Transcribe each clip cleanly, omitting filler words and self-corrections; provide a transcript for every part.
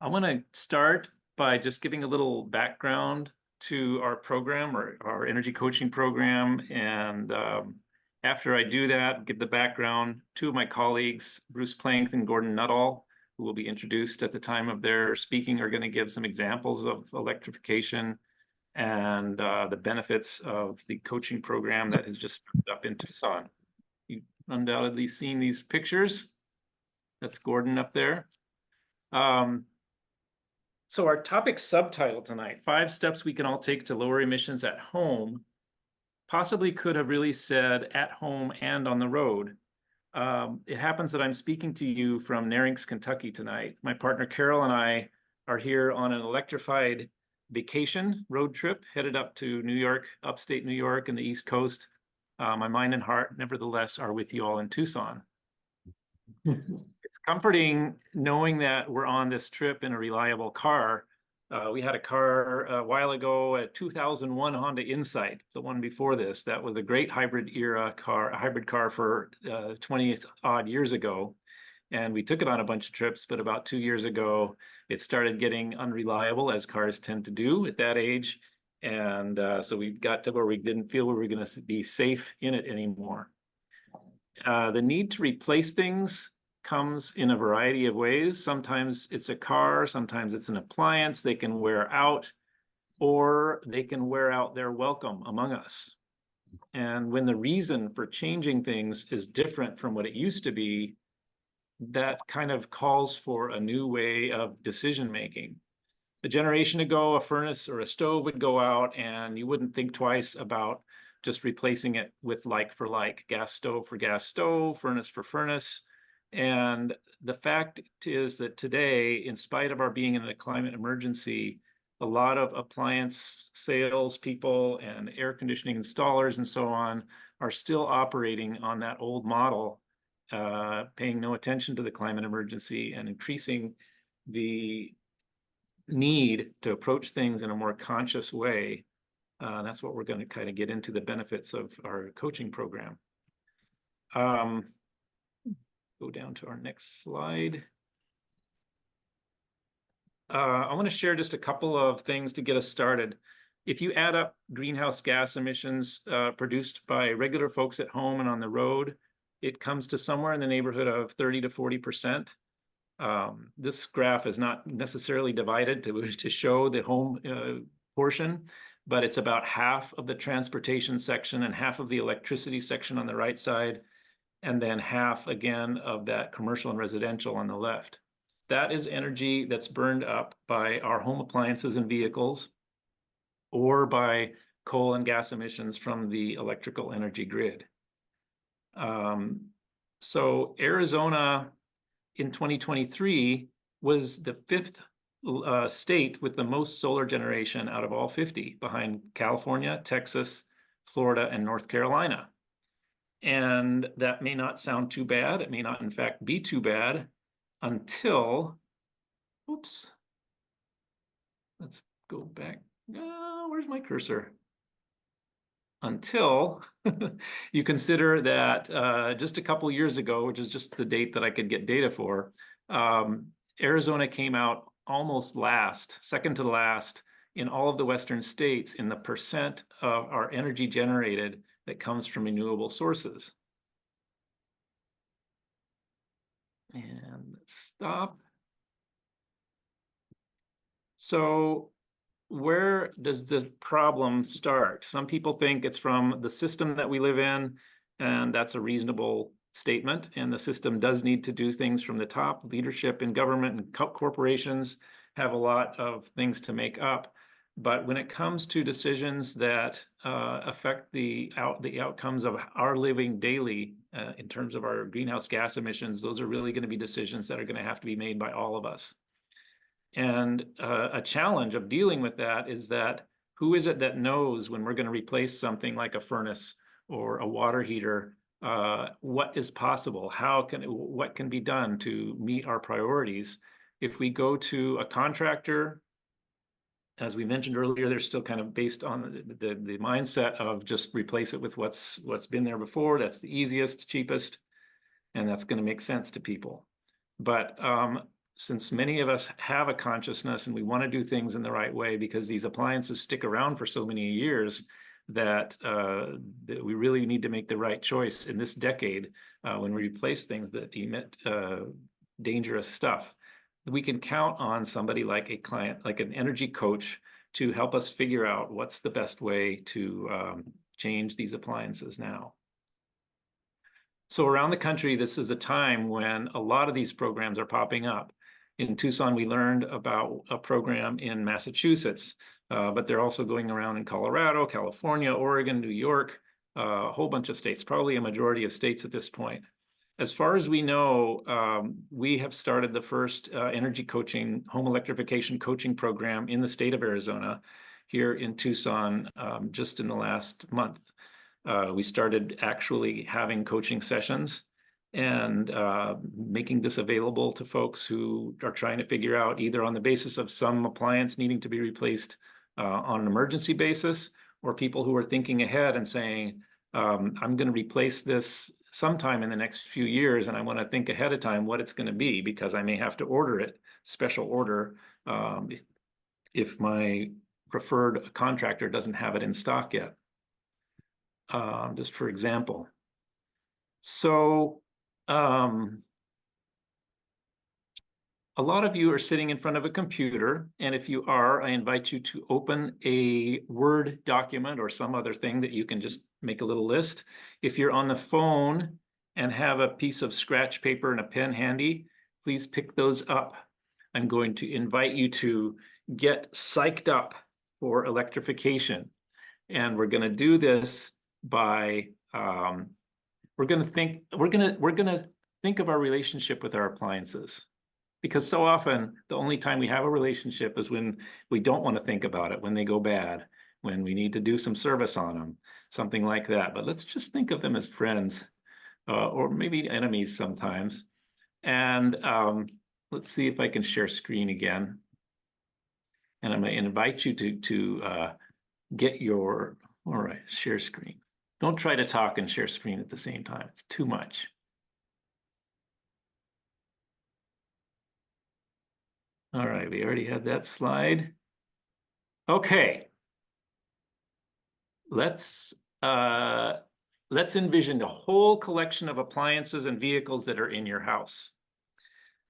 I want to start by just giving a little background to our program or our energy coaching program. And after I do that, give the background, two of my colleagues, Bruce Plank and Gordon Nuttall, who will be introduced at the time of their speaking, are going to give some examples of electrification and the benefits of the coaching program that has just started up in Tucson. You've undoubtedly seen these pictures. That's Gordon up there. So our topic subtitle tonight, 5 steps we can all take to lower emissions at home, possibly could have really said at home and on the road. It happens that I'm speaking to you from Nerinx, Kentucky tonight. My partner Carol and I are here on an electrified vacation road trip headed up to New York, upstate New York and the East Coast. My mind and heart, nevertheless, are with you all in Tucson. It's comforting knowing that we're on this trip in a reliable car. We had a car a while ago, a 2001 Honda Insight, the one before this. That was a great hybrid era car, a hybrid car for 20 odd years ago. And we took it on a bunch of trips, but about 2 years ago, it started getting unreliable, as cars tend to do at that age. And so we got to where we didn't feel we were going to be safe in it anymore. The need to replace things comes in a variety of ways. Sometimes it's a car, sometimes it's an appliance. They can wear out, or they can wear out their welcome among us. And when the reason for changing things is different from what it used to be, that kind of calls for a new way of decision making. A generation ago, a furnace or a stove would go out and you wouldn't think twice about just replacing it with like for like, gas stove for gas stove, furnace for furnace. And the fact is that today, in spite of our being in a climate emergency, a lot of appliance sales people and air conditioning installers and so on are still operating on that old model, paying no attention to the climate emergency and increasing the need to approach things in a more conscious way. That's what we're going to kind of get into the benefits of our coaching program. Go down to our next slide. I want to share just a couple of things to get us started. If you add up greenhouse gas emissions produced by regular folks at home and on the road, it comes to somewhere in the neighborhood of 30 to 40%. This graph is not necessarily divided to show the home portion, but it's about half of the transportation section and half of the electricity section on the right side, and then half again of that commercial and residential on the left. That is energy that's burned up by our home appliances and vehicles, or by coal and gas emissions from the electrical energy grid. So Arizona in 2023 was the 5th state with the most solar generation out of all 50, behind California, Texas, Florida, and North Carolina. And that may not sound too bad. It may not, in fact, be too bad until, oops, let's go back. Where's my cursor? Until you consider that just a couple years ago, which is just the date that I could get data for, Arizona came out almost last, second to last in all of the Western states in the percent of our energy generated that comes from renewable sources. And let's stop. So where does the problem start? Some people think it's from the system that we live in, and that's a reasonable statement. And the system does need to do things from the top. Leadership in government and corporations have a lot of things to make up. But when it comes to decisions that affect the outcomes of our living daily in terms of our greenhouse gas emissions, those are really going to be decisions that are going to have to be made by all of us. And a challenge of dealing with that is that who is it that knows when we're going to replace something like a furnace or a water heater, what is possible? What can be done to meet our priorities? If we go to a contractor, as we mentioned earlier, they're still kind of based on the mindset of just replace it with what's been there before. That's the easiest, cheapest, and that's going to make sense to people. But since many of us have a consciousness and we want to do things in the right way because these appliances stick around for so many years, that we really need to make the right choice in this decade when we replace things that emit dangerous stuff. We can count on somebody like a client, like an energy coach, to help us figure out what's the best way to change these appliances now. So around the country, this is a time when a lot of these programs are popping up. In Tucson, we learned about a program in Massachusetts, but they're also going around in Colorado, California, Oregon, New York, a whole bunch of states, probably a majority of states at this point. As far as we know, we have started the first energy coaching, home electrification coaching program in the state of Arizona, here in Tucson, just in the last month. We started actually having coaching sessions and making this available to folks who are trying to figure out, either on the basis of some appliance needing to be replaced on an emergency basis, or people who are thinking ahead and saying, I'm going to replace this sometime in the next few years, and I want to think ahead of time what it's going to be, because I may have to order it, special order, if my preferred contractor doesn't have it in stock yet. Just for example. So a lot of you are sitting in front of a computer, and if you are, I invite you to open a Word document or some other thing that you can just make a little list. If you're on the phone and have a piece of scratch paper and a pen handy, please pick those up. I'm going to invite you to get psyched up for electrification. And we're going to do this by we're going to think of our relationship with our appliances, because so often the only time we have a relationship is when we don't want to think about it, when they go bad, when we need to do some service on them, something like that. But let's just think of them as friends, or maybe enemies sometimes. And let's see if I can share screen again. And I'm going to invite you to get your, all right, share screen. Don't try to talk and share screen at the same time. It's too much. All right, we already had that slide. Okay. Let's envision a whole collection of appliances and vehicles that are in your house.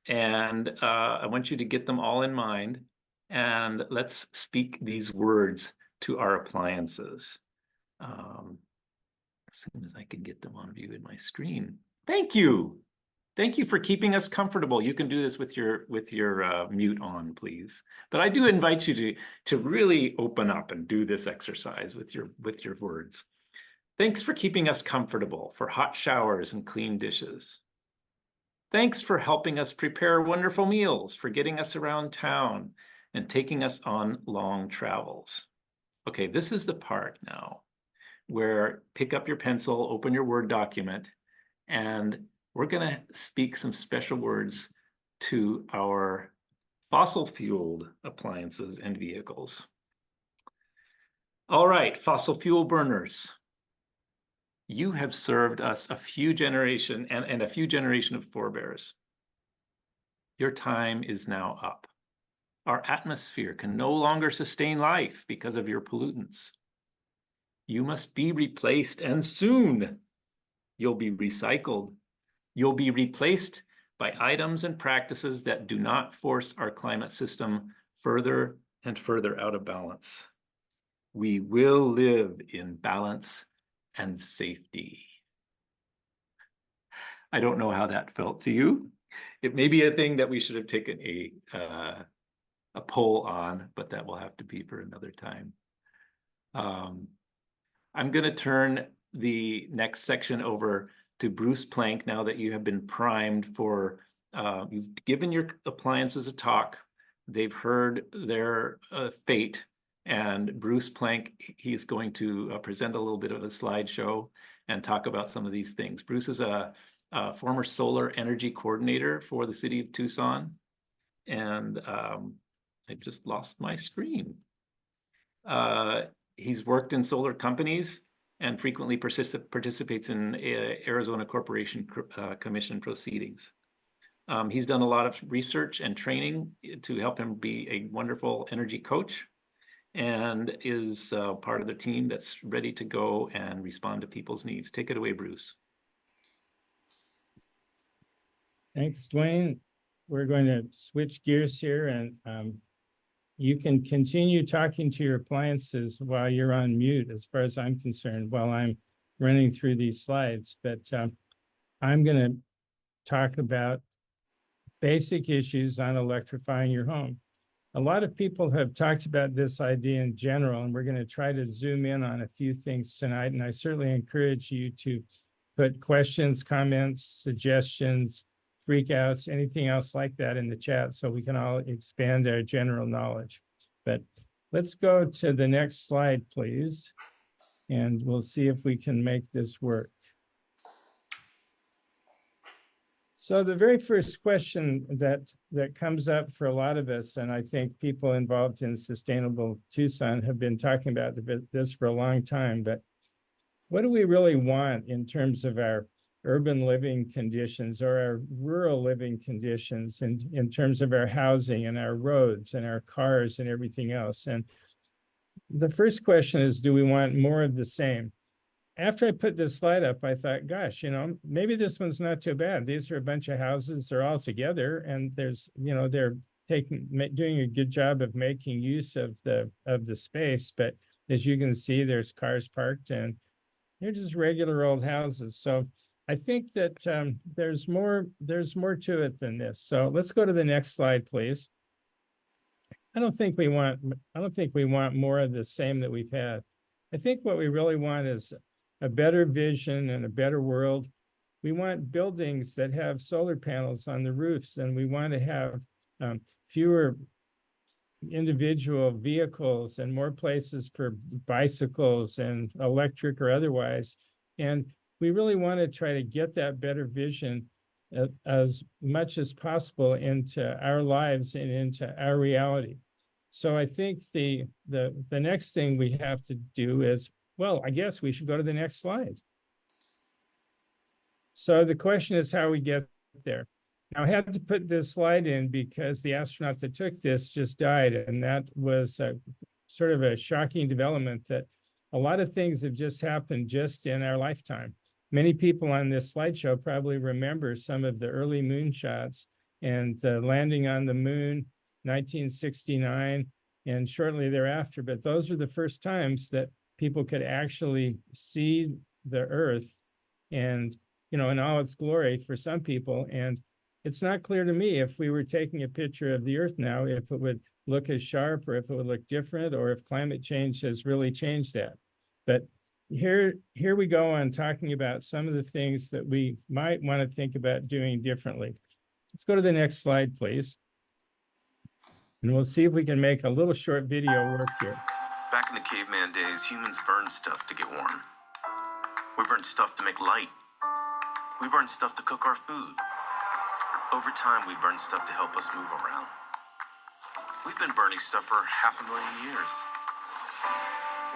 And I want you to get them all in mind. And let's speak these words to our appliances. As soon as I can get them on view in my screen. Thank you. Thank you for keeping us comfortable. You can do this with your mute on, please. But I do invite you to really open up and do this exercise with your words. Thanks for keeping us comfortable, for hot showers and clean dishes. Thanks for helping us prepare wonderful meals, for getting us around town and taking us on long travels. Okay, this is the part now where pick up your pencil, open your Word document, and we're going to speak some special words to our fossil-fueled appliances and vehicles. All right, fossil fuel burners. You have served us a few generation and a few generation of forebears. Your time is now up. Our atmosphere can no longer sustain life because of your pollutants. You must be replaced, and soon. You'll be recycled. You'll be replaced by items and practices that do not force our climate system further and further out of balance. We will live in balance and safety. I don't know how that felt to you. It may be a thing that we should have taken a poll on, but that will have to be for another time. I'm going to turn the next section over to Bruce Plank now that you have been primed for, you've given your appliances a talk, they've heard their fate, and Bruce Plank, he's going to present a little bit of a slideshow and talk about some of these things. Bruce is a former solar energy coordinator for the city of Tucson, and I just lost my screen. He's worked in solar companies and frequently participates in Arizona Corporation Commission proceedings. He's done a lot of research and training to help him be a wonderful energy coach, and is part of the team that's ready to go and respond to people's needs. Take it away, Bruce. Thanks, Dwayne. We're going to switch gears here, and you can continue talking to your appliances while you're on mute, as far as I'm concerned, while I'm running through these slides. But I'm going to talk about basic issues on electrifying your home. A lot of people have talked about this idea in general, and we're going to try to zoom in on a few things tonight. And I certainly encourage you to put questions, comments, suggestions, freakouts, anything else like that in the chat so we can all expand our general knowledge. But let's go to the next slide, please. And we'll see if we can make this work. So the very first question that comes up for a lot of us, and I think people involved in Sustainable Tucson have been talking about this for a long time, but what do we really want in terms of our urban living conditions or our rural living conditions, in terms of our housing and our roads and our cars and everything else? And the first question is, do we want more of the same? After I put this slide up, I thought, gosh, maybe this one's not too bad. These are a bunch of houses, they're all together, and there's, they're doing a good job of making use of the space. But as you can see, there's cars parked, and they're just regular old houses. So I think that there's more to it than this. So let's go to the next slide, please. I don't think we want more of the same that we've had. I think what we really want is a better vision and a better world. We want buildings that have solar panels on the roofs, and we want to have fewer individual vehicles and more places for bicycles and electric or otherwise. And we really want to try to get that better vision as much as possible into our lives and into our reality. So I think the next thing we have to do is, well, I guess we should go to the next slide. So the question is how we get there. Now, I had to put this slide in because the astronaut that took this just died, and that was sort of a shocking development, that a lot of things have just happened just in our lifetime. Many people on this slideshow probably remember some of the early moonshots and the landing on the moon, 1969, and shortly thereafter. But those are the first times that people could actually see the Earth and, in all its glory for some people. And it's not clear to me, if we were taking a picture of the Earth now, if it would look as sharp or if it would look different, or if climate change has really changed that. But here we go on talking about some of the things that we might want to think about doing differently. Let's go to the next slide, please. And we'll see if we can make a little short video work here. Back in the caveman days, humans burned stuff to get warm. We burned stuff to make light. We burned stuff to cook our food. Over time, we burned stuff to help us move around. We've been burning stuff for 500,000 years.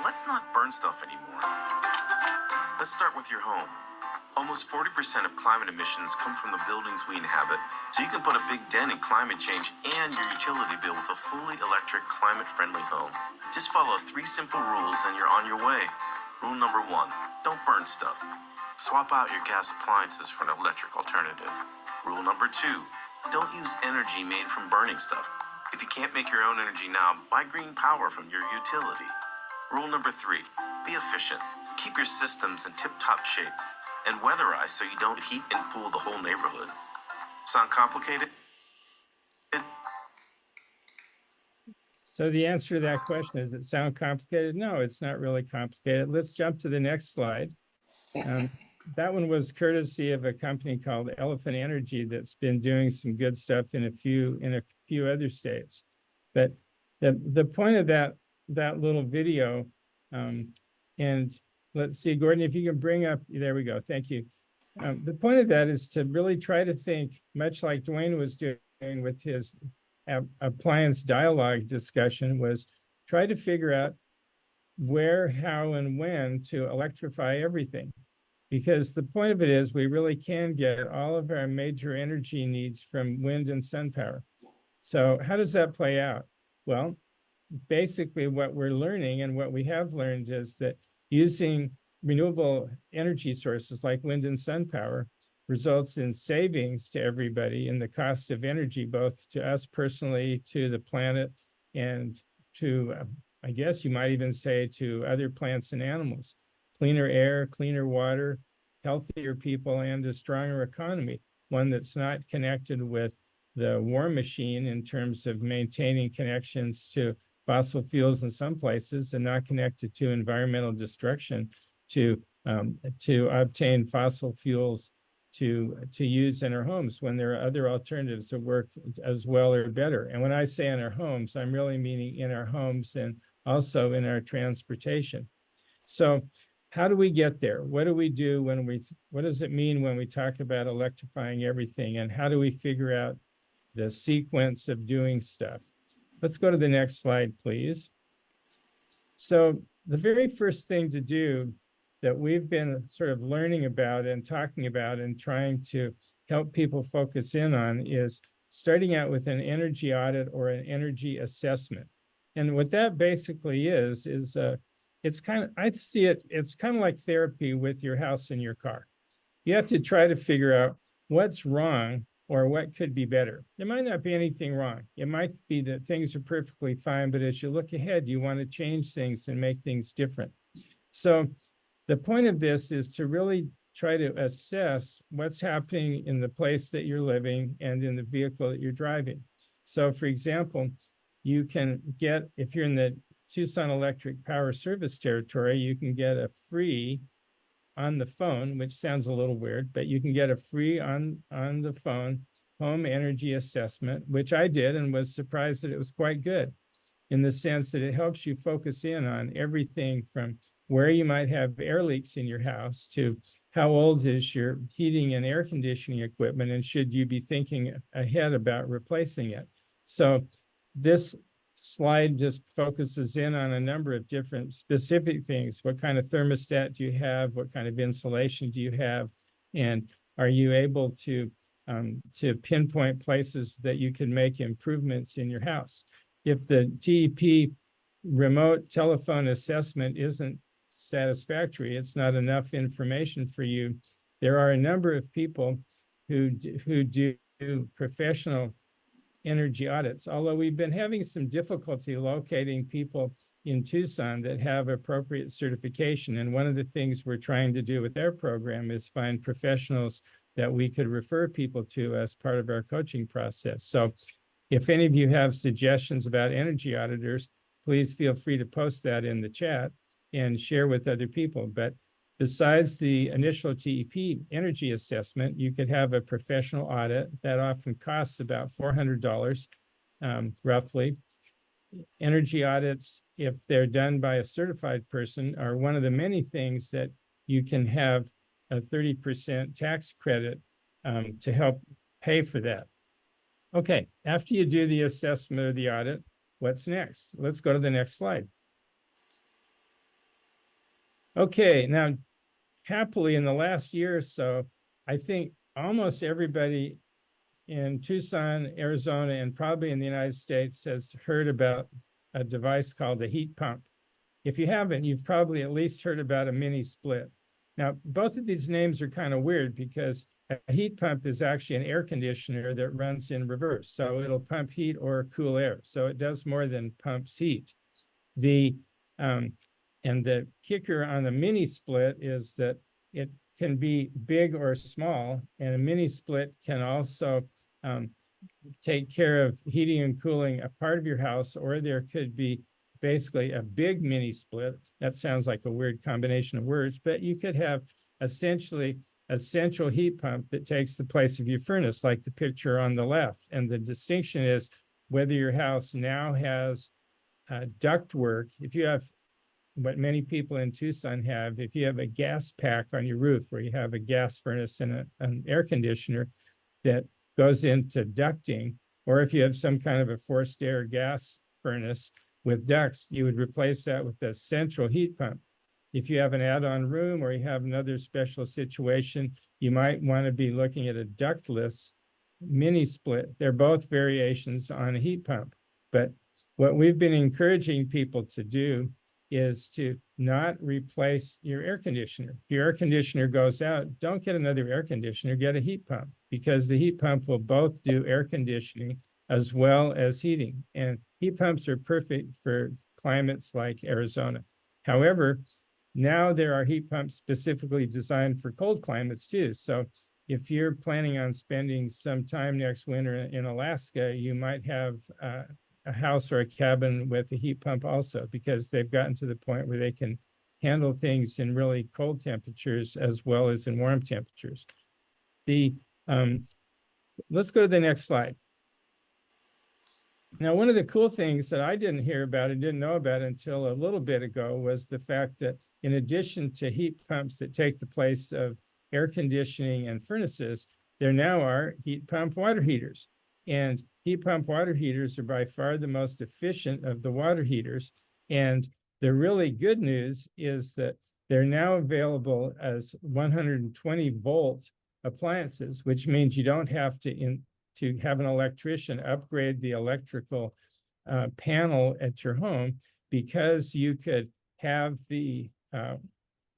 Let's not burn stuff anymore. Let's start with your home. Almost 40% of climate emissions come from the buildings we inhabit, so you can put a big dent in climate change and your utility bill with a fully electric, climate-friendly home. Just follow 3 simple rules and you're on your way. Rule number 1, don't burn stuff. Swap out your gas appliances for an electric alternative. Rule number 2, don't use energy made from burning stuff. If you can't make your own energy now, buy green power from your utility. Rule number 3, be efficient. Keep your systems in tip-top shape and weatherize so you don't heat and cool the whole neighborhood. Sound complicated? So the answer to that question, does it sound complicated? No, it's not really complicated. Let's jump to the next slide. That one was courtesy of a company called Elephant Energy that's been doing some good stuff in a few other states. But the point of that little video, and let's see, Gordon, if you can bring up, there we go, thank you. The point of that is to really try to think, much like Dwayne was doing with his appliance dialogue discussion, was try to figure out where, how, and when to electrify everything. because the point of it is we really can get all of our major energy needs from wind and sun power. So how does that play out? Well, basically what we're learning and what we have learned is that using renewable energy sources like wind and sun power results in savings to everybody in the cost of energy, both to us personally, to the planet, and to, I guess you might even say, to other plants and animals. Cleaner air, cleaner water, healthier people, and a stronger economy, one that's not connected with the war machine in terms of maintaining connections to fossil fuels in some places and not connected to environmental destruction to obtain fossil fuels to use in our homes when there are other alternatives that work as well or better. And when I say in our homes, I'm really meaning in our homes and also in our transportation. So how do we get there? What do we do what does it mean when we talk about electrifying everything? And how do we figure out the sequence of doing stuff? Let's go to the next slide, please. So the very first thing to do that we've been sort of learning about and talking about and trying to help people focus in on is starting out with an energy audit or an energy assessment. And what that basically is it's kind of, I see it, it's kind of like therapy with your house and your car. You have to try to figure out what's wrong or what could be better. There might not be anything wrong. It might be that things are perfectly fine, but as you look ahead, you want to change things and make things different. So the point of this is to really try to assess what's happening in the place that you're living and in the vehicle that you're driving. So for example, you can get, if you're in the Tucson Electric Power Service territory, you can get a free on the phone, which sounds a little weird, but you can get a free on the phone home energy assessment, which I did and was surprised that it was quite good in the sense that it helps you focus in on everything from where you might have air leaks in your house to how old is your heating and air conditioning equipment, and should you be thinking ahead about replacing it. So this slide just focuses in on a number of different specific things. What kind of thermostat do you have? What kind of insulation do you have? And are you able to pinpoint places that you can make improvements in your house? If the TEP remote telephone assessment isn't satisfactory, it's not enough information for you, there are a number of people who do professional energy audits, although we've been having some difficulty locating people in Tucson that have appropriate certification. And one of the things we're trying to do with our program is find professionals that we could refer people to as part of our coaching process. So if any of you have suggestions about energy auditors, please feel free to post that in the chat and share with other people. But besides the initial TEP energy assessment, you could have a professional audit that often costs about $400, roughly. Energy audits, if they're done by a certified person, are one of the many things that you can have a 30% tax credit to help pay for that. Okay, after you do the assessment or the audit, what's next? Let's go to the next slide. Okay, now, happily, in the last year or so, I think almost everybody in Tucson, Arizona, and probably in the United States has heard about a device called a heat pump. If you haven't, you've probably at least heard about a mini split. Now, both of these names are kind of weird because a heat pump is actually an air conditioner that runs in reverse. So it'll pump heat or cool air. So it does more than pumps heat. And the kicker on a mini split is that it can be big or small, and a mini split can also take care of heating and cooling a part of your house, or there could be basically a big mini split. That sounds like a weird combination of words, but you could have essentially a central heat pump that takes the place of your furnace, like the picture on the left. And the distinction is whether your house now has ductwork. If you have what many people in Tucson have, if you have a gas pack on your roof where you have a gas furnace and an air conditioner that goes into ducting, or if you have some kind of a forced air gas furnace with ducts, you would replace that with a central heat pump. if you have an add-on room or you have another special situation, you might want to be looking at a ductless mini split. They're both variations on a heat pump. But what we've been encouraging people to do is to not replace your air conditioner. If your air conditioner goes out, don't get another air conditioner, get a heat pump, because the heat pump will both do air conditioning as well as heating. And heat pumps are perfect for climates like Arizona. However, now there are heat pumps specifically designed for cold climates too. So if you're planning on spending some time next winter in Alaska, you might have a house or a cabin with a heat pump also, because they've gotten to the point where they can handle things in really cold temperatures as well as in warm temperatures. Let's go to the next slide. Now, one of the cool things that I didn't hear about and didn't know about until a little bit ago was the fact that in addition to heat pumps that take the place of air conditioning and furnaces, there now are heat pump water heaters. And heat pump water heaters are by far the most efficient of the water heaters. And the really good news is that they're now available as 120 volt appliances, which means you don't have to have an electrician upgrade the electrical panel at your home, because you could have the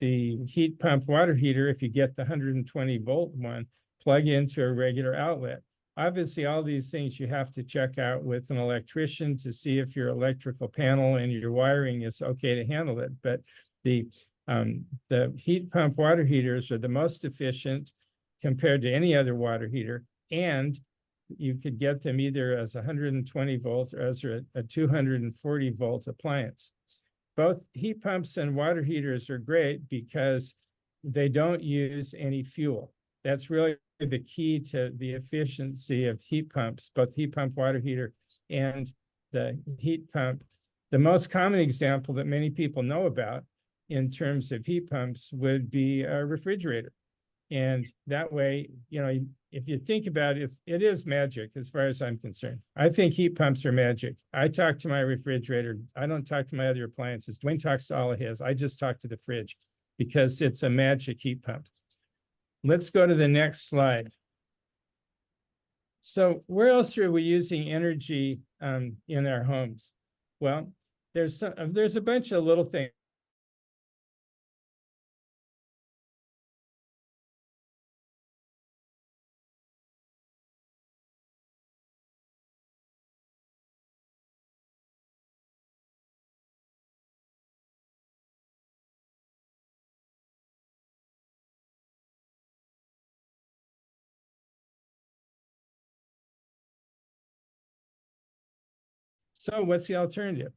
heat pump water heater, if you get the 120 volt one, plug into a regular outlet. Obviously, all these things you have to check out with an electrician to see if your electrical panel and your wiring is okay to handle it. But the heat pump water heaters are the most efficient compared to any other water heater, and you could get them either as 120 volts or as a 240 volt appliance. Both heat pumps and water heaters are great because they don't use any fuel. That's really the key to the efficiency of heat pumps, both heat pump water heater and the heat pump. The most common example that many people know about in terms of heat pumps would be a refrigerator. And that way, you know, if you think about it, it is magic as far as I'm concerned. I think heat pumps are magic. I talk to my refrigerator. I don't talk to my other appliances. Dwayne talks to all of his. I just talk to the fridge because it's a magic heat pump. Let's go to the next slide. So where else are we using energy in our homes? Well, there's a bunch of little things. So what's the alternative?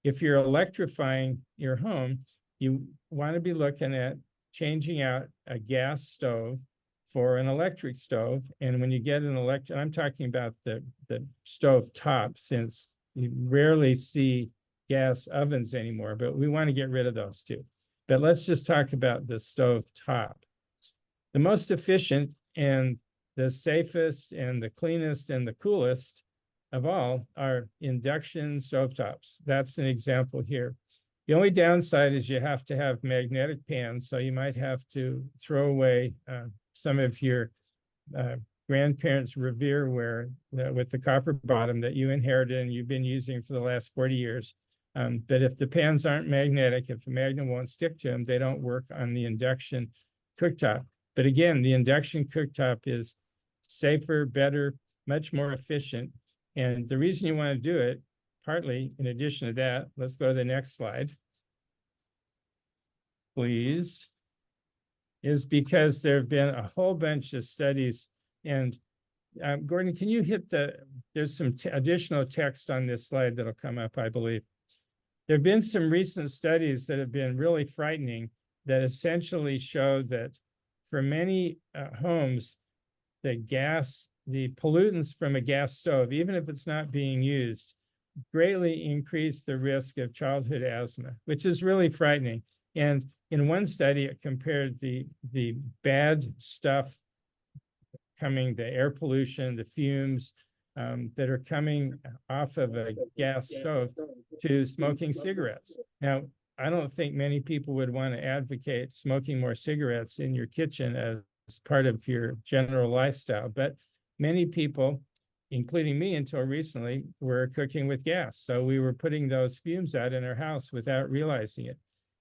If you're electrifying your home, you want to be looking at changing out a gas stove for an electric stove. And when you get an electric, I'm talking about the stove top, since you rarely see gas ovens anymore, but we want to get rid of those too. But let's just talk about the stove top. The most efficient and the safest and the cleanest and the coolest of all are induction stovetops. That's an example here. The only downside is you have to have magnetic pans, so you might have to throw away some of your grandparents' revereware with the copper bottom that you inherited and you've been using for the last 40 years. But if the pans aren't magnetic, if the magnet won't stick to them, they don't work on the induction cooktop. But again, the induction cooktop is safer, better, much more efficient. And the reason you want to do it, partly in addition to that, let's go to the next slide, please, is because there have been a whole bunch of studies. And Gordon, can you hit there's some additional text on this slide that'll come up, I believe. There have been some recent studies that have been really frightening that essentially show that for many homes, the pollutants from a gas stove, even if it's not being used, greatly increase the risk of childhood asthma, which is really frightening. And in one study, it compared the bad stuff the air pollution, the fumes that are coming off of a gas stove to smoking cigarettes. Now, I don't think many people would want to advocate smoking more cigarettes in your kitchen as part of your general lifestyle. But many people, including me until recently, were cooking with gas. So we were putting those fumes out in our house without realizing it.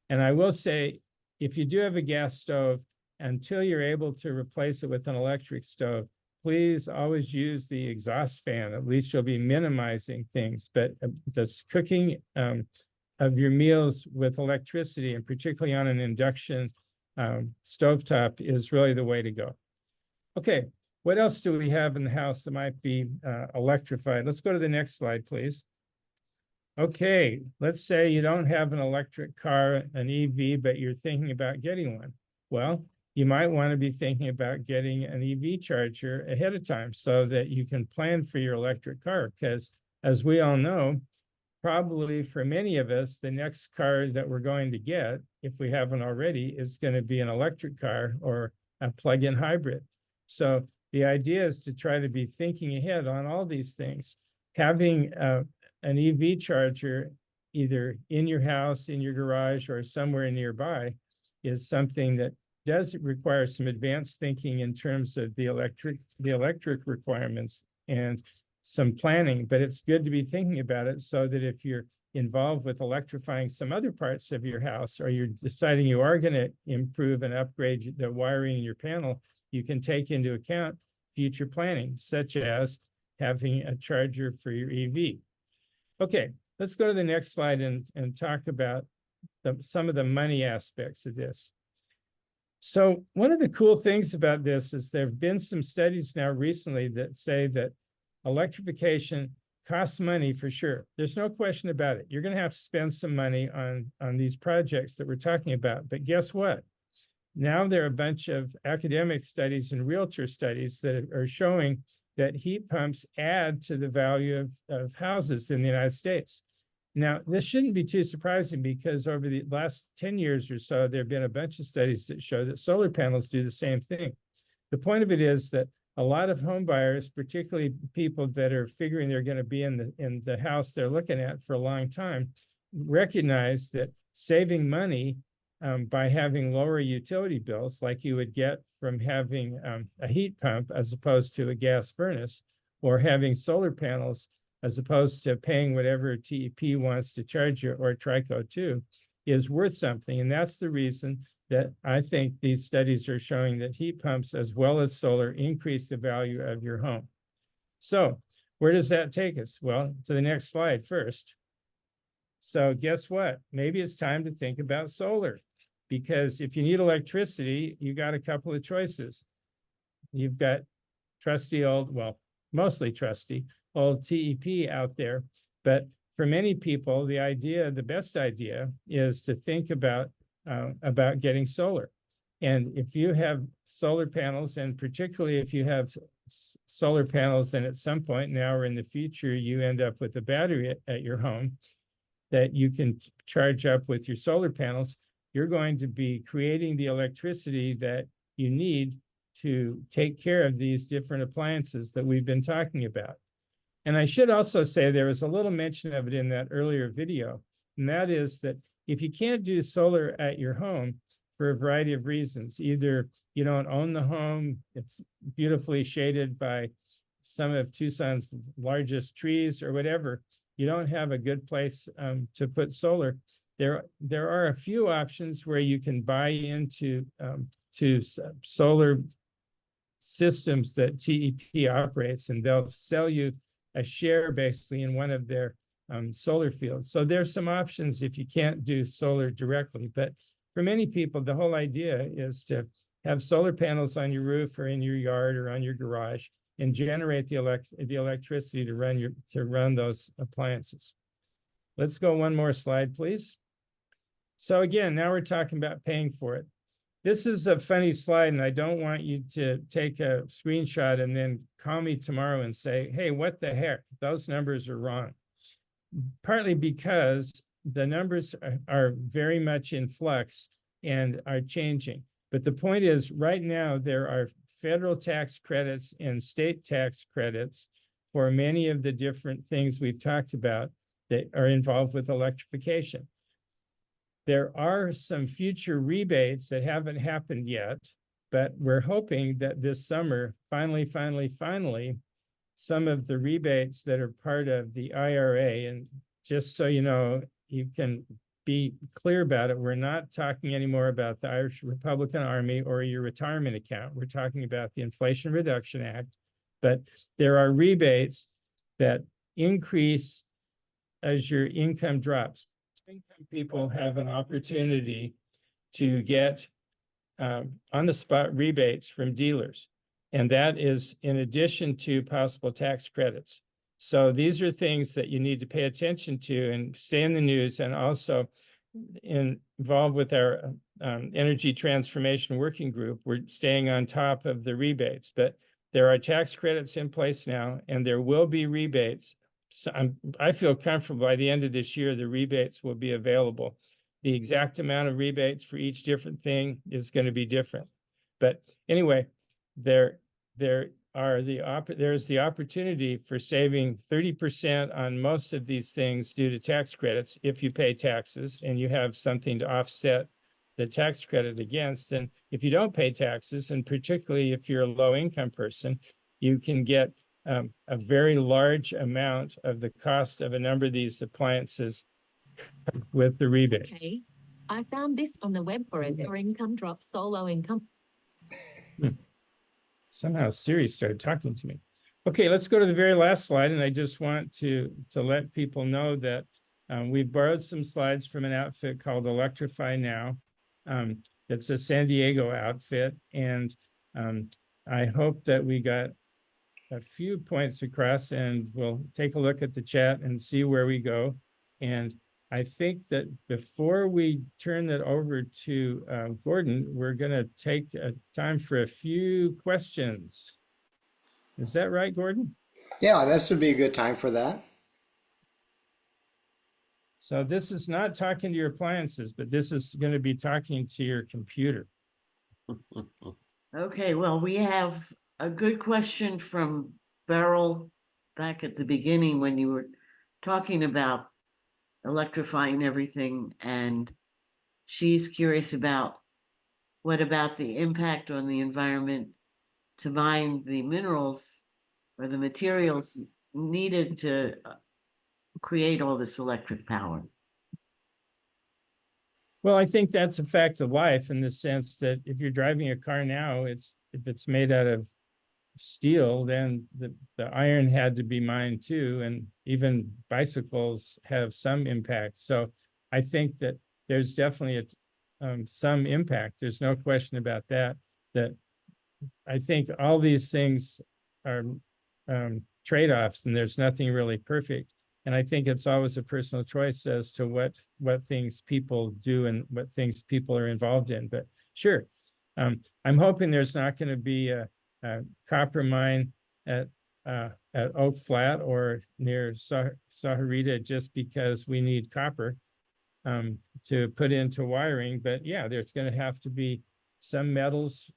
And I will say, if you do have a gas stove, until you're able to replace it with an electric stove, please always use the exhaust fan. At least you'll be minimizing things. But this cooking of your meals with electricity, and particularly on an induction stovetop, is really the way to go. Okay, what else do we have in the house that might be electrified? Let's go to the next slide, please. Okay, let's say you don't have an electric car, an EV, but you're thinking about getting one. Well, you might want to be thinking about getting an EV charger ahead of time so that you can plan for your electric car. Because as we all know, probably for many of us, the next car that we're going to get, if we haven't already, is going to be an electric car or a plug-in hybrid. So the idea is to try to be thinking ahead on all these things. Having an EV charger either in your house, in your garage, or somewhere nearby is something that does require some advanced thinking in terms of the electric requirements and some planning, but it's good to be thinking about it so that if you're involved with electrifying some other parts of your house, or you're deciding you are going to improve and upgrade the wiring in your panel, you can take into account future planning, such as having a charger for your EV. Okay, let's go to the next slide and talk about some of the money aspects of this. So one of the cool things about this is there have been some studies now recently that say that electrification costs money for sure. There's no question about it. You're going to have to spend some money on these projects that we're talking about. But guess what? Now there are a bunch of academic studies and realtor studies that are showing that heat pumps add to the value of houses in the United States. Now, this shouldn't be too surprising because over the last 10 years or so, there have been a bunch of studies that show that solar panels do the same thing. The point of it is that a lot of home buyers, particularly people that are figuring they're going to be in the house they're looking at for a long time, recognize that saving money by having lower utility bills, like you would get from having a heat pump as opposed to a gas furnace, or having solar panels as opposed to paying whatever TEP wants to charge you, or Trico too, is worth something. And that's the reason that I think these studies are showing that heat pumps as well as solar increase the value of your home. So where does that take us? Well, to the next slide first. So guess what? Maybe it's time to think about solar, because if you need electricity, you got a couple of choices. You've got trusty old, well, mostly trusty old TEP out there. But for many people, the best idea is to think about getting solar. And if you have solar panels, and particularly if you have solar panels, then at some point now or in the future, you end up with a battery at your home that you can charge up with your solar panels, you're going to be creating the electricity that you need to take care of these different appliances that we've been talking about. And I should also say there was a little mention of it in that earlier video, and that is that if you can't do solar at your home for a variety of reasons, either you don't own the home, it's beautifully shaded by some of Tucson's largest trees or whatever, you don't have a good place to put solar, there are a few options where you can buy into solar systems that TEP operates, and they'll sell you a share basically in one of their solar fields. So there's some options if you can't do solar directly. But for many people, the whole idea is to have solar panels on your roof or in your yard or on your garage and generate the electricity to run those appliances. Let's go one more slide, please. So again, now we're talking about paying for it. This is a funny slide, and I don't want you to take a screenshot and then call me tomorrow and say, hey, what the heck? Those numbers are wrong. Partly because the numbers are very much in flux and are changing. But the point is, right now, there are federal tax credits and state tax credits for many of the different things we've talked about that are involved with electrification. there are some future rebates that haven't happened yet, but we're hoping that this summer, finally, some of the rebates that are part of the IRA, and just so you know, you can be clear about it, we're not talking anymore about the Irish Republican Army or your retirement account. We're talking about the Inflation Reduction Act, but there are rebates that increase as your income drops. Income people have an opportunity to get on-the-spot rebates from dealers. And that is in addition to possible tax credits. So these are things that you need to pay attention to and stay in the news, and also involved with our energy transformation working group. We're staying on top of the rebates, but there are tax credits in place now, and there will be rebates. So I feel comfortable by the end of this year, the rebates will be available. The exact amount of rebates for each different thing is going to be different. But anyway, there's the opportunity for saving 30% on most of these things due to tax credits if you pay taxes and you have something to offset the tax credit against. And if you don't pay taxes, and particularly if you're a low income person, you can get a very large amount of the cost of a number of these appliances with the rebate. Okay, I found this on the web for us. Your income drops, so low income. Somehow Siri started talking to me. Okay, let's go to the very last slide. And I just want to let people know that we've borrowed some slides from an outfit called Electrify Now. It's a San Diego outfit. And I hope that we got a few points across, and we'll take a look at the chat and see where we go. And I think that before we turn that over to Gordon, we're going to take time for a few questions. Is that right, Gordon? Yeah, that would be a good time for that. So this is not talking to your appliances, but this is going to be talking to your computer. Okay, well, we have a good question from Beryl back at the beginning when you were talking about electrifying everything, and she's curious about what about the impact on the environment to mine the minerals or the materials needed to create all this electric power. Well, I think that's a fact of life in the sense that if you're driving a car now, if it's made out of steel, then the iron had to be mined too, and even bicycles have some impact. So I think that there's definitely some impact. There's no question about that. That I think all these things are trade-offs, and there's nothing really perfect. And I think it's always a personal choice as to what things people do and what things people are involved in. But sure, I'm hoping there's not going to be a copper mine at Oak Flat or near Sahuarita just because we need copper to put into wiring. But yeah, there's going to have to be some metals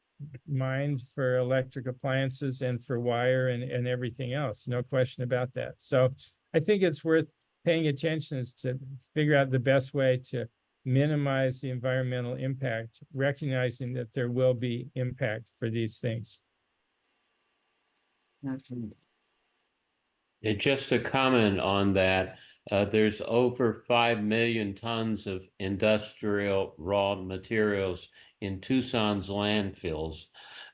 mined for electric appliances and for wire and everything else. No question about that. So I think it's worth paying attention to figure out the best way to minimize the environmental impact, recognizing that there will be impact for these things. Okay. And just a comment on that, there's over 5 million tons of industrial raw materials in Tucson's landfills.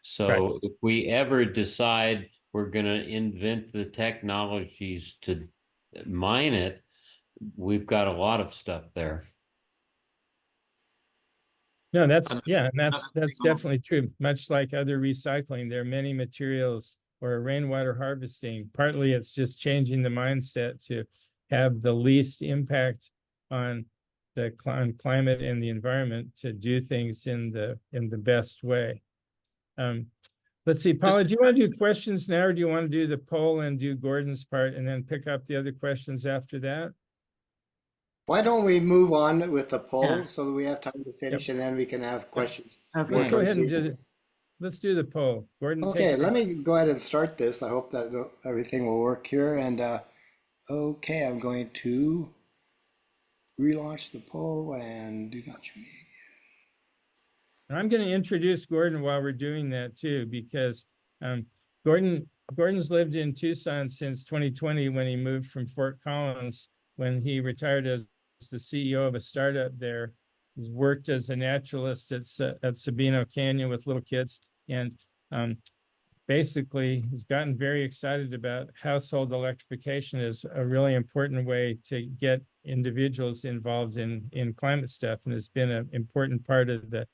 So Right. if we ever decide we're going to invent the technologies to mine it, we've got a lot of stuff there. No, that's definitely true. Much like other recycling, there are many materials or rainwater harvesting. Partly it's just changing the mindset to have the least impact on the climate and the environment, to do things in the best way. Let's see, Paula, do you want to do questions now, or do you want to do the poll and do Gordon's part and then pick up the other questions after that? Why don't we move on with the poll Yeah. so that we have time to finish, and then we can have questions. Okay. Let's go ahead and do it. Let's do the poll. Gordon, take Okay, it. let me go ahead and start this. I hope that everything will work here. And okay, I'm going to relaunch the poll and do not show me. And I'm going to introduce Gordon while we're doing that too, because Gordon's lived in Tucson since 2020 when he moved from Fort Collins, when he retired as the CEO of a startup there. He's worked as a naturalist at Sabino Canyon with little kids, and basically he's gotten very excited about household electrification as a really important way to get individuals involved in climate stuff, and it's been an important part of the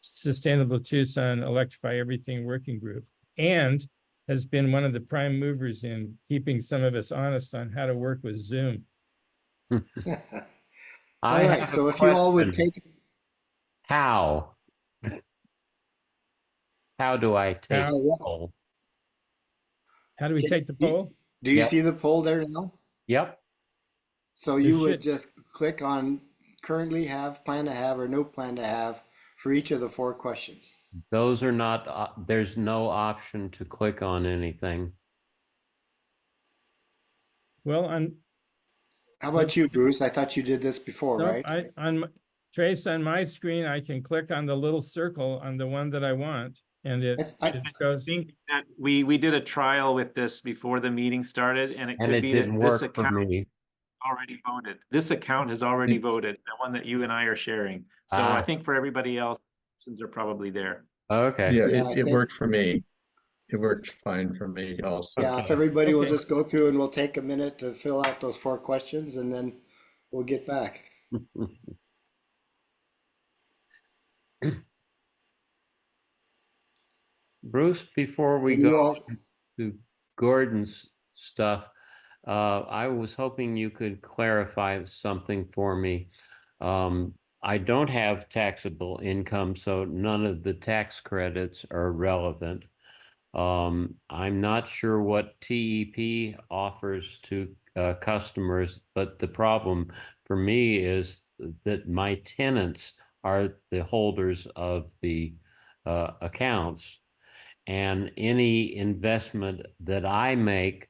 Sustainable Tucson Electrify Everything working group, and has been one of the prime movers in keeping some of us honest on how to work with Zoom. All I right, have so a if you all would question. take, How? How do I take How, the poll? how do we take the poll? do you Yep. see the poll there now? Yep. So There you would should, just click on currently have, plan to have, or no plan to have for each of the 4 questions. Those are not, there's no option to click on anything. well, on How about you, Bruce? I thought you did this before, no, right? Trace, on my screen, I can click on the little circle on the one that I want, and it I goes. I think that we did a trial with this before the meeting started, and it And could it be didn't that this work for account me. already voted. This account has already voted, the one that you and I are sharing. So I Ah, think for everybody else, questions are probably there. okay. Yeah, Yeah, I it think, worked for me. It worked fine for me also. yeah, if Okay, everybody will okay. just go through and we'll take a minute to fill out those 4 questions and then we'll get back. Bruce, before we And go you all, to Gordon's stuff, I was hoping you could clarify something for me. I don't have taxable income, so none of the tax credits are relevant. I'm not sure what TEP offers to customers, but the problem for me is that my tenants are the holders of the accounts, and any investment that I make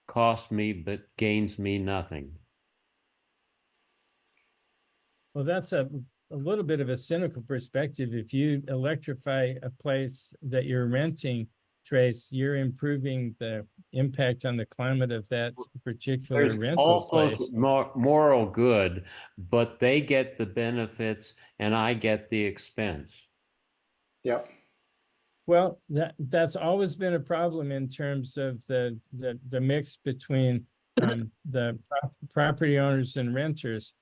costs me but gains me nothing. Well, that's a little bit of a cynical perspective. If you electrify a place that you're renting, Trace, you're improving the impact on the climate of that particular There's rental also place. moral good, but they get the benefits and I get the expense. yep, Well, that's always been a problem in terms of the mix between the property owners and renters.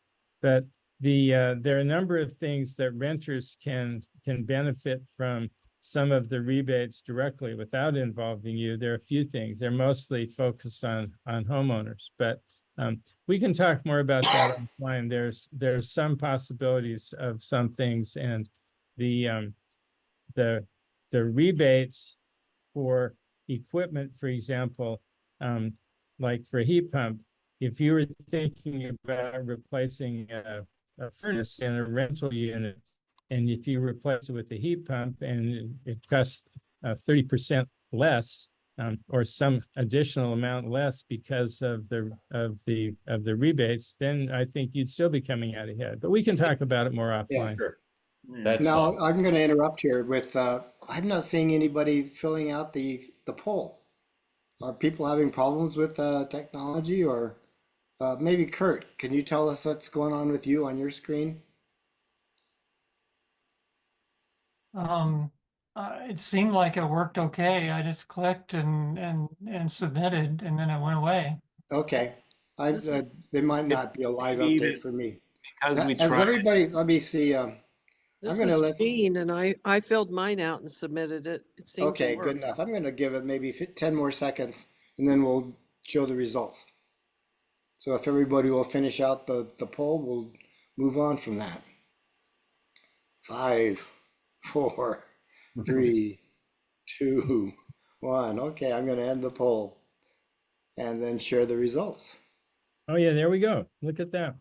But there are a number of things that renters can benefit from some of the rebates directly without involving you. There are a few things. They're mostly focused on homeowners, but we can talk more about that offline. There's some possibilities of some things, and the the rebates for equipment, for example, like for a heat pump, if you were thinking about replacing a furnace in a rental unit, and if you replace it with a heat pump and it costs 30% less, or some additional amount less because of the rebates, then I think you'd still be coming out ahead. But we can talk about it more yeah. offline. Sure. That's Now, all. I'm going to interrupt here with, I'm not seeing anybody filling out the poll. Are people having problems with technology, or maybe Kurt, can you tell us what's going on with you on your screen? It seemed like it worked okay. I just clicked and submitted, and then it went away. Okay, there might not be a live Maybe update that for me. because we As tried. everybody, let me see, This gonna is listen. Jean, and I filled mine out and submitted it. It seemed to Okay, work. good enough. I'm going to give it maybe 10 more seconds and then we'll show the results. So if everybody will finish out the poll, we'll move on from that. 5, 4, 3, 2, 1. Okay, I'm going to end the poll and then share the results. Oh yeah, there we go. Look at that.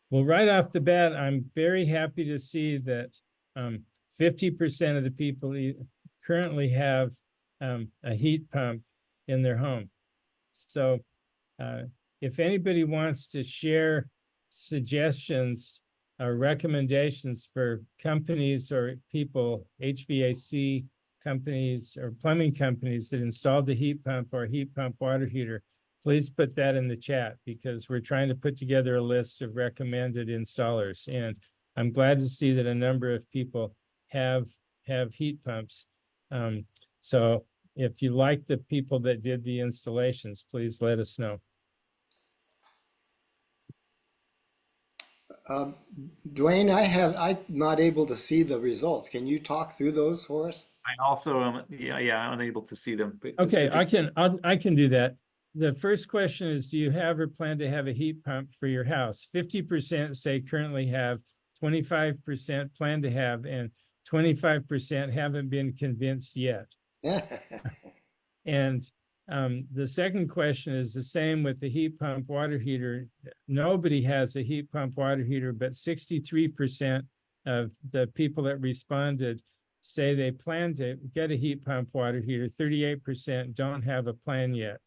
Well, right off the bat, I'm very happy to see that 50% of the people currently have a heat pump in their home. So if anybody wants to share suggestions or recommendations for companies or people, HVAC companies or plumbing companies that installed the heat pump or heat pump water heater, please put that in the chat, because we're trying to put together a list of recommended installers. And I'm glad to see that a number of people have heat pumps. So if you like the people that did the installations, please let us know. Dwayne, I'm not able to see the results. Can you talk through those for us? I also am, yeah, unable to see them. But Okay, Mr. I can do that. The first question is, do you have or plan to have a heat pump for your house? 50% say currently have, 25% plan to have, and 25% haven't been convinced yet. And the second question is the same with the heat pump water heater. Nobody has a heat pump water heater, but 63% of the people that responded say they plan to get a heat pump water heater. 38% don't have a plan yet.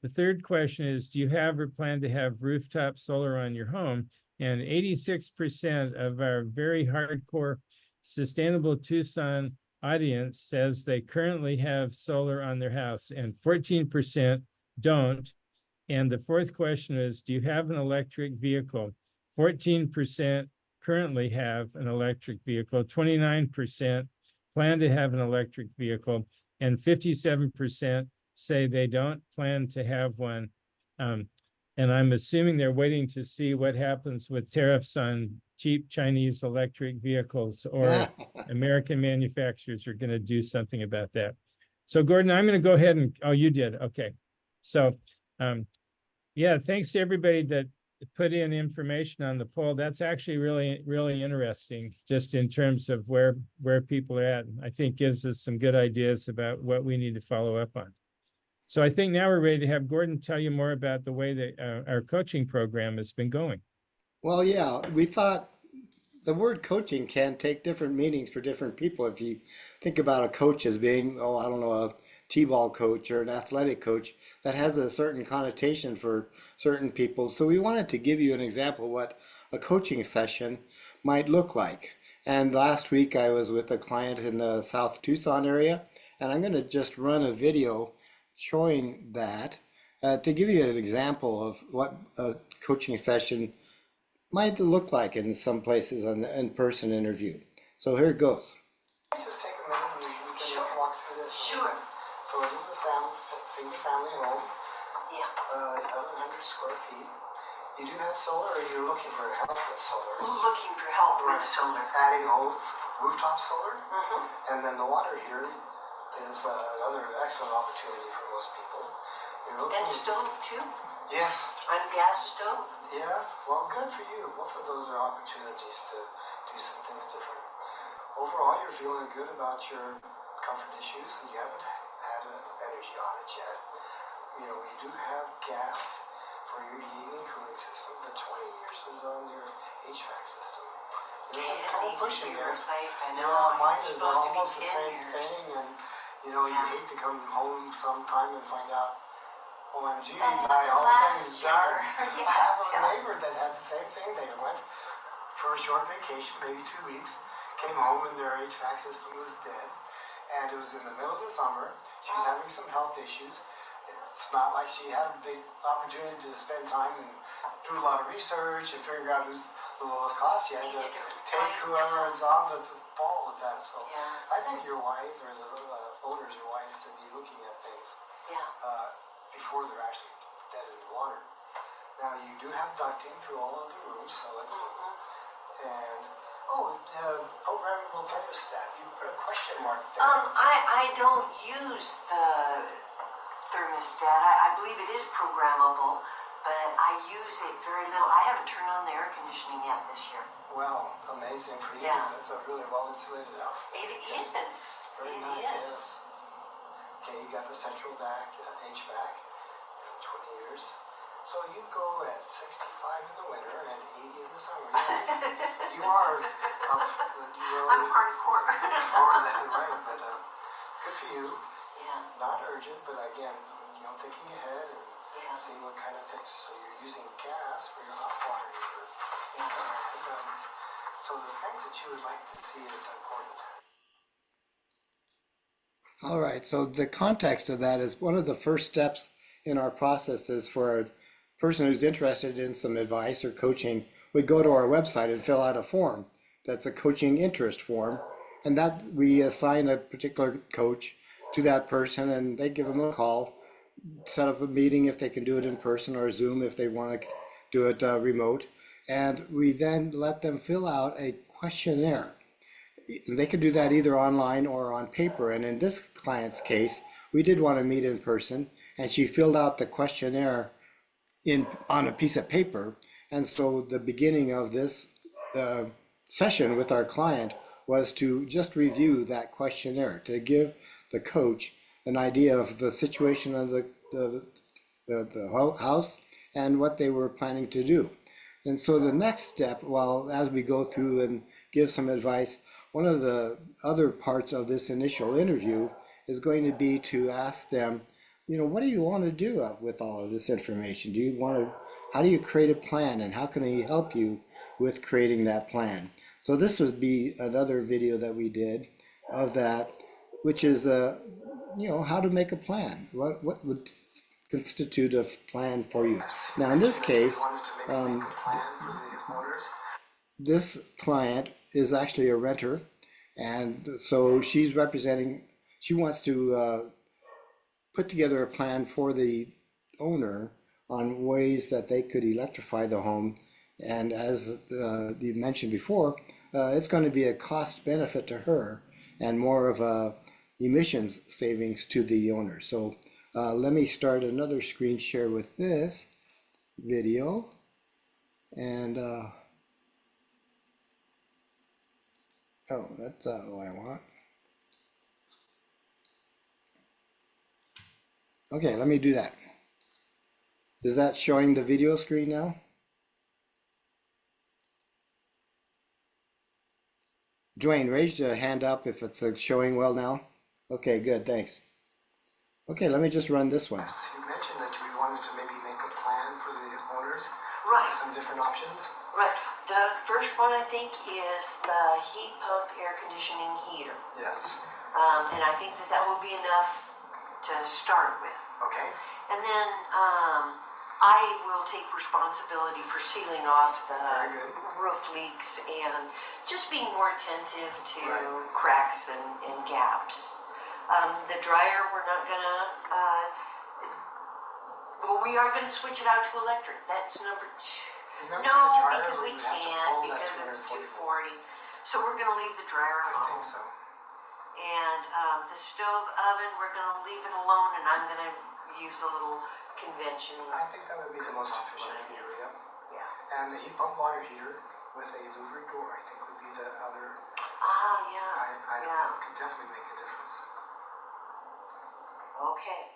The third question is, do you have or plan to have rooftop solar on your home? And 86% of our very hardcore Sustainable Tucson audience says they currently have solar on their house, and 14% don't. And the fourth question is, do you have an electric vehicle? 14% currently have an electric vehicle, 29% plan to have an electric vehicle, and 57% say they don't plan to have one. And I'm assuming they're waiting to see what happens with tariffs on cheap Chinese electric vehicles, or American manufacturers are going to do something about that. So Gordon, I'm going to go ahead and, oh, you did. Okay. So, yeah, thanks to everybody that put in information on the poll. That's actually really, really interesting, just in terms of where people are at. I think gives us some good ideas about what we need to follow up on. So I think now we're ready to have Gordon tell you more about the way that our coaching program has been going. Well, yeah, we thought the word coaching can take different meanings for different people. If you think about a coach as being, oh, I don't know, a t-ball coach or an athletic coach, that has a certain connotation for certain people. So we wanted to give you an example of what a coaching session might look like. And last week I was with a client in the South Tucson area, and I'm going to just run a video showing that to give you an example of what a coaching session might look like in some places on the in-person interview. So here it goes. Just take a minute and we can walk through this. Sure. So it is a single family home. Yeah. 1,100 square feet. You do have solar, or you're looking for help with solar? Looking for help with solar. Adding rooftop solar. Mm-hmm. And then the water heater is another excellent opportunity for most people. And stove too? Yes. On gas stove? Yeah, well, good for you. Both of those are opportunities to do some things different. Overall, you're feeling good about your comfort issues, and you haven't had an energy audit yet. You know, we do have gas for your heating and cooling system. The 20 years is on your HVAC system. You know, that's kind of pushing it. I know. Yeah, mine is almost the same thing, and you know, you hate to come home sometime and find out, OMG, my whole thing is done. I have a neighbor that had the same thing. They went for a short vacation, maybe 2 weeks, came home and their HVAC system was dead. And it was in the middle of the summer. She was having some health issues. It's not like she had a big opportunity to spend time and do a lot of research and figure out who's the lowest cost. She had to take whoever is on the ball with that. So I think you're wise, or the owners are wise to be looking at things. Before they're actually dead in the water. Now you do have ducting through all of the rooms, so it's and programmable thermostat. You put a question mark there. I don't use the thermostat. I believe it is programmable, but I use it very little. I haven't turned on the air conditioning yet this year. Well, amazing for you. Yeah. That's a really well insulated house. It is. Very It nice. is. Okay, you got the central vac, HVAC, 20 years. So you go at 65 in the winter and 80 in the summer. You are up. I'm hardcore. More than right, but good for you. Yeah. Not urgent, but again, you know, thinking ahead and Yeah. See what kind of things. So you're using gas for your hot water heater. So the things that you would like to see is important. All right, so the context of that is one of the first steps in our process is for a person who's interested in some advice or coaching would go to our website and fill out a form. That's a coaching interest form. And that we assign a particular coach to that person and they give them a call, set up a meeting if they can do it in person or Zoom if they want to do it remote. And we then let them fill out a questionnaire. They could do that either online or on paper. And in this client's case, we did want to meet in person and she filled out the questionnaire on a piece of paper. And so the beginning of this session with our client was to just review that questionnaire to give the coach an idea of the situation of the house and what they were planning to do. And so the next step, as we go through and give some advice, one of the other parts of this initial interview is going to be to ask them, what do you want to do with all of this information? How do you create a plan and how can he help you with creating that plan? So this would be another video that we did of that, which is, how to make a plan. What would constitute a plan for you? Now, in this case, this client is actually a renter. And so she wants to put together a plan for the owner on ways that they could electrify the home. And as you mentioned before, it's going to be a cost benefit to her and more of a emissions savings to the owner. So let me start another screen share with this video. And that's not what I want. Okay, let me do that. Is that showing the video screen now? Dwayne, raise your hand up if it's showing well now. Okay, good, thanks. Okay, let me just run this one. You mentioned that we wanted to maybe make a plan for the owners. Right. Some different options. Right. The first one I think is the heat pump air conditioning heater. Yes. And I think that will be enough to start with. Okay. And then I will take responsibility for sealing off the roof leaks and just being more attentive to cracks and gaps. The dryer, we're not gonna, we are gonna switch it out to electric. That's number 2. No, because we can't, because it's 240. So we're gonna leave the dryer alone. I think so. And the stove oven, we're gonna leave it alone, and I'm gonna use a little convention. I think that would be the most efficient heater, Yeah. And the heat pump water heater with a louvered door, I think would be the other. Yeah. I don't know, can definitely make a difference. Okay.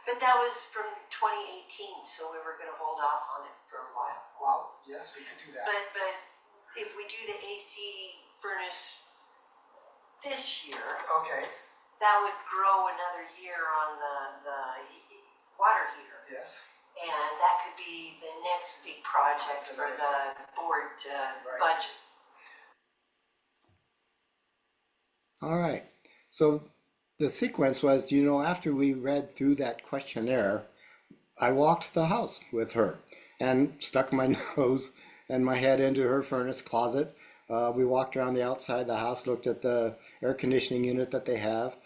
But that was from 2018, so we were gonna hold off on it for a while. Well, yes, we could do that. But if we do the AC furnace this year, Okay, that would grow another year on the water heater. yes. And that could be the next big project for the board to budget. All right. So the sequence was, after we read through that questionnaire, I walked the house with her and stuck my nose and my head into her furnace closet. We walked around the outside of the house, looked at the air conditioning unit that they have,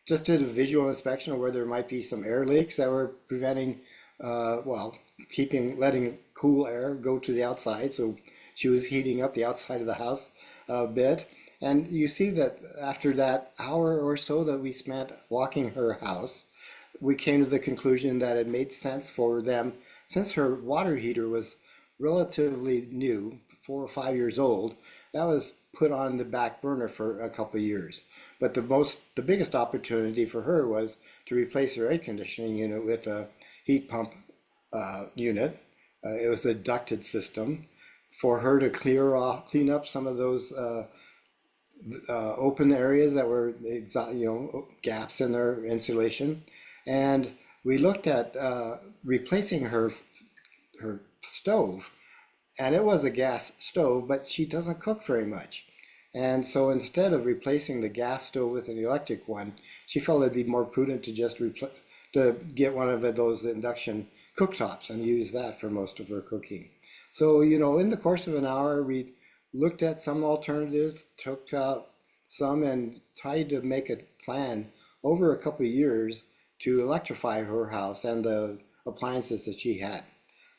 just did a visual inspection of where there might be some air leaks that were preventing, letting cool air go to the outside. So she was heating up the outside of the house a bit. And you see that after that hour or so that we spent walking her house, we came to the conclusion that it made sense for them, since her water heater was relatively new, 4 or 5 years old, that was put on the back burner for a couple of years. But the biggest opportunity for her was to replace her air conditioning unit with a heat pump unit. It was a ducted system for her to clean up some of those open areas that were gaps in their insulation. And we looked at replacing her stove, and it was a gas stove, but she doesn't cook very much. And so instead of replacing the gas stove with an electric one, she felt it'd be more prudent to just to get one of those induction cooktops and use that for most of her cooking. So, in the course of an hour, we looked at some alternatives, took out some, and tried to make a plan over a couple of years to electrify her house and the appliances that she had.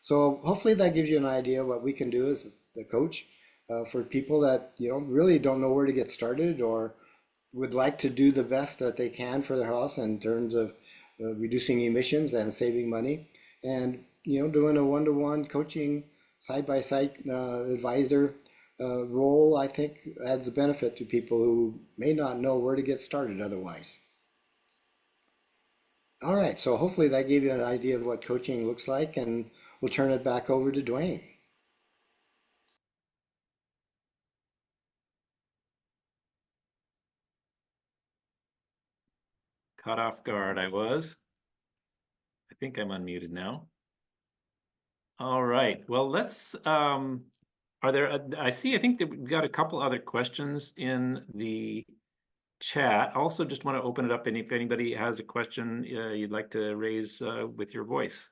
So hopefully that gives you an idea what we can do as the coach for people that really don't know where to get started or would like to do the best that they can for their house in terms of reducing emissions and saving money, and doing a one-to-one coaching side-by-side advisor role, I think adds a benefit to people who may not know where to get started otherwise. All right, so hopefully that gave you an idea of what coaching looks like, and we'll turn it back over to Dwayne. Caught off guard, I was. I think I'm unmuted now. All right, well, let's, are there, I think that we've got a couple other questions in the chat. Also, just want to open it up, and if anybody has a question you'd like to raise with your voice.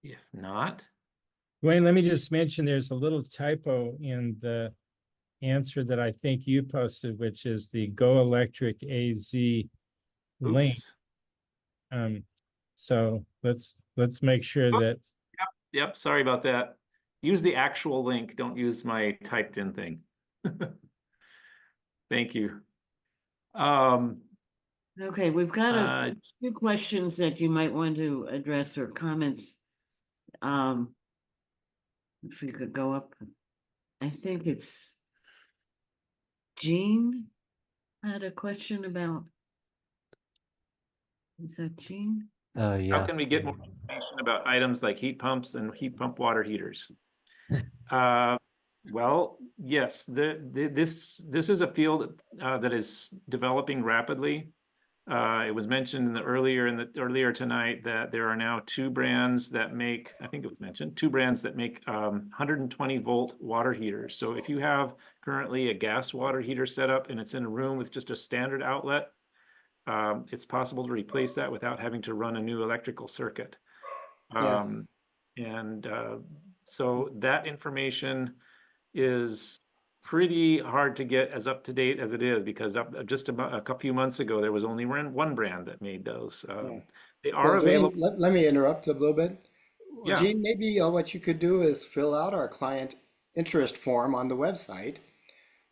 If not, Dwayne, let me just mention there's a little typo in the answer that I think you posted, which is the Go Electric AZ link. oops. So let's make sure that. Yep, sorry about that. Use the actual link, don't use my typed in thing. Thank you. Okay, we've got a few questions that you might want to address or comments. If we could go up, I think it's Jean had a question about, is that Jean? How Yeah. can we get more information about items like heat pumps and heat pump water heaters? Well, yes, this is a field that is developing rapidly. It was mentioned earlier tonight that there are now two brands that make, I think it was mentioned, two brands that make 120 volt water heaters. So if you have currently a gas water heater set up and it's in a room with just a standard outlet, it's possible to replace that without having to run a new electrical circuit. Yeah. So that information is pretty hard to get as up to date as it is, because just about a few months ago there was only one brand that made those. Yeah. They are Well, Dwayne, available. let me interrupt a little bit. Well, Yeah. Gene, maybe what you could do is fill out our client interest form on the website,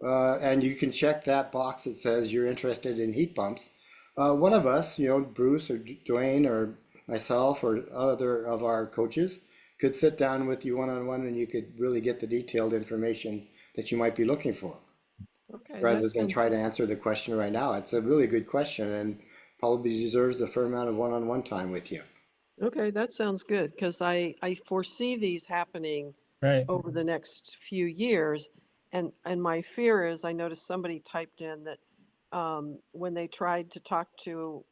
and you can check that box that says you're interested in heat pumps. One of us, Bruce or Dwayne or myself or other of our coaches, could sit down with you one-on-one, and you could really get the detailed information that you might be looking for, Okay, rather than sounds try to answer the question right now. It's a really good question and probably deserves a fair amount of one-on-one time with you. okay. That sounds good because I foresee these happening Right. over the next few years, and my fear is I noticed somebody typed in that when they tried to talk to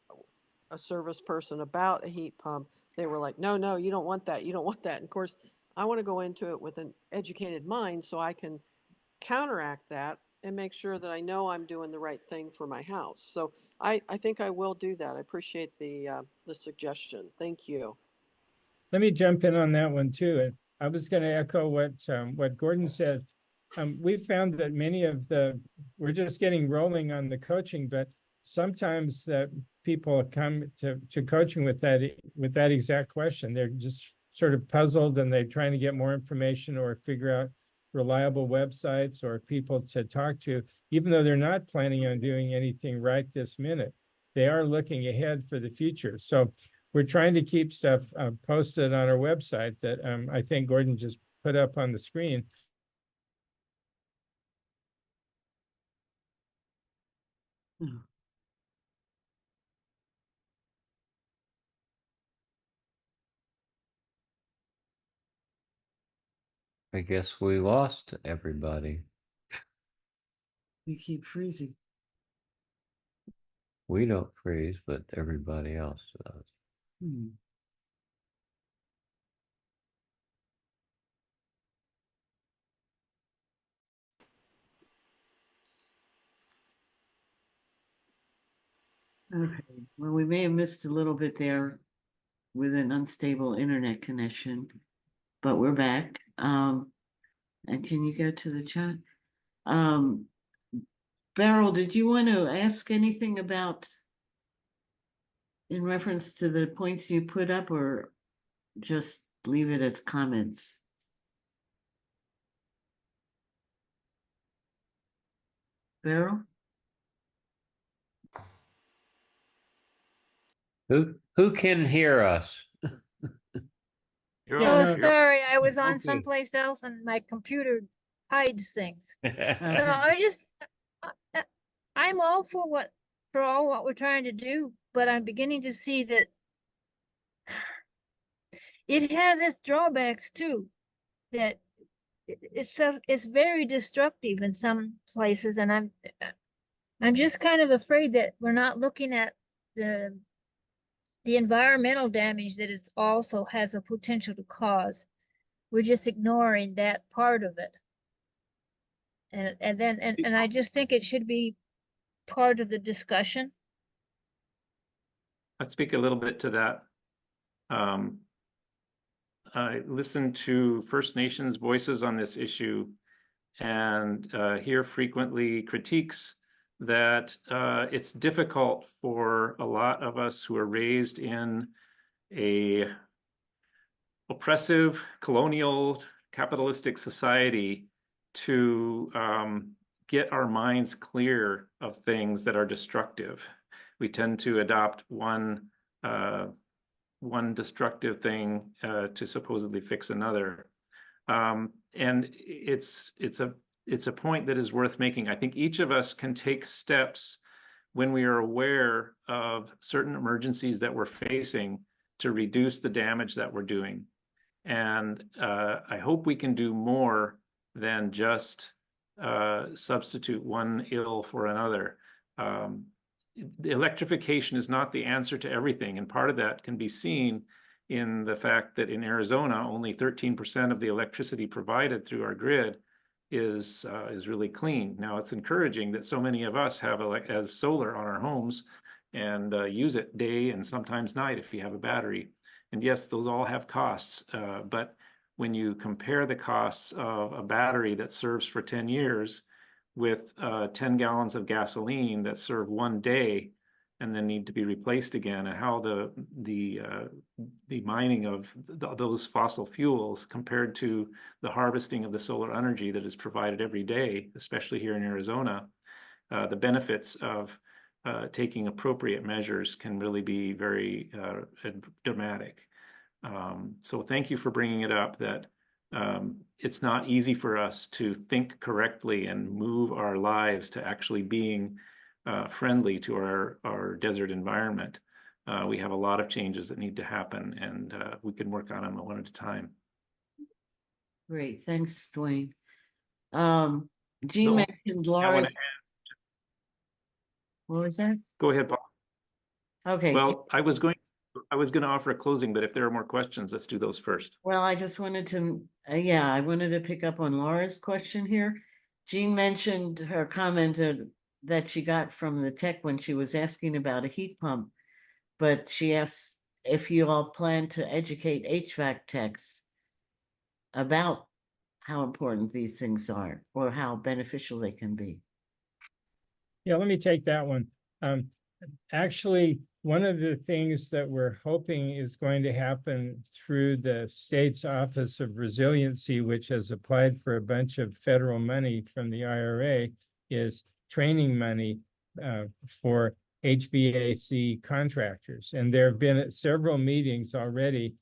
a service person about a heat pump, they were like, no, no, you don't want that. You don't want that. And of course, I want to go into it with an educated mind so I can counteract that and make sure that I know I'm doing the right thing for my house. So I think I will do that. I appreciate the suggestion. Thank you. Let me jump in on that one too. And I was going to echo what Gordon said. We found that we're just getting rolling on the coaching, but sometimes that people come to coaching with that exact question. They're just sort of puzzled and they're trying to get more information or figure out reliable websites or people to talk to, even though they're not planning on doing anything right this minute. They are looking ahead for the future. So we're trying to keep stuff posted on our website that I think Gordon just put up on the screen. I guess we lost everybody. We keep freezing. We don't freeze, but everybody else does. Hmm. Okay, well, we may have missed a little bit there with an unstable internet connection, but we're back. And can you go to the chat? Um, Beryl, did you want to ask anything about in reference to the points you put up, or just leave it as comments? Beryl? Who can hear us? You're Yeah, all- Oh, no, you're- sorry, I was on okay. someplace else and my computer hides things. No, Okay. I just, I'm all for all what we're trying to do, but I'm beginning to see that it has its drawbacks too. That it's very destructive in some places, and I'm just kind of afraid that we're not looking at the the environmental damage that it also has a potential to cause. We're just ignoring that part of it. And I just think it should be part of the discussion. I'll speak a little bit to that. I listen to First Nations voices on this issue and hear frequently critiques that it's difficult for a lot of us who are raised in a oppressive, colonial, capitalistic society to get our minds clear of things that are destructive. We tend to adopt one destructive thing to supposedly fix another. And it's a point that is worth making. I think each of us can take steps when we are aware of certain emergencies that we're facing to reduce the damage that we're doing. And I hope we can do more than just substitute one ill for another. The electrification is not the answer to everything, and part of that can be seen in the fact that in Arizona, only 13% of the electricity provided through our grid is really clean. Now, it's encouraging that so many of us have solar on our homes and use it day and sometimes night if you have a battery. And yes, those all have costs, but when you compare the costs of a battery that serves for 10 years with 10 gallons of gasoline that serve one day and then need to be replaced again, and how the mining of those fossil fuels compared to the harvesting of the solar energy that is provided every day, especially here in Arizona, the benefits of taking appropriate measures can really be very dramatic. So thank you for bringing it up, that it's not easy for us to think correctly and move our lives to actually being friendly to our desert environment. We have a lot of changes that need to happen, and we can work on them one at a time. Great, thanks, Dwayne. Jean No, mentioned Laura's. What was that? Go ahead, Paul. Okay. Well, I was going to offer a closing, but if there are more questions, let's do those first. Well, I just wanted to, yeah, I wanted to pick up on Laura's question here. Jean mentioned her comment that she got from the tech when she was asking about a heat pump, but she asked if you all plan to educate HVAC techs about how important these things are or how beneficial they can be. Yeah, let me take that one. Actually, one of the things that we're hoping is going to happen through the state's Office of Resiliency, which has applied for a bunch of federal money from the IRA, is training money for HVAC contractors. And there have been several meetings already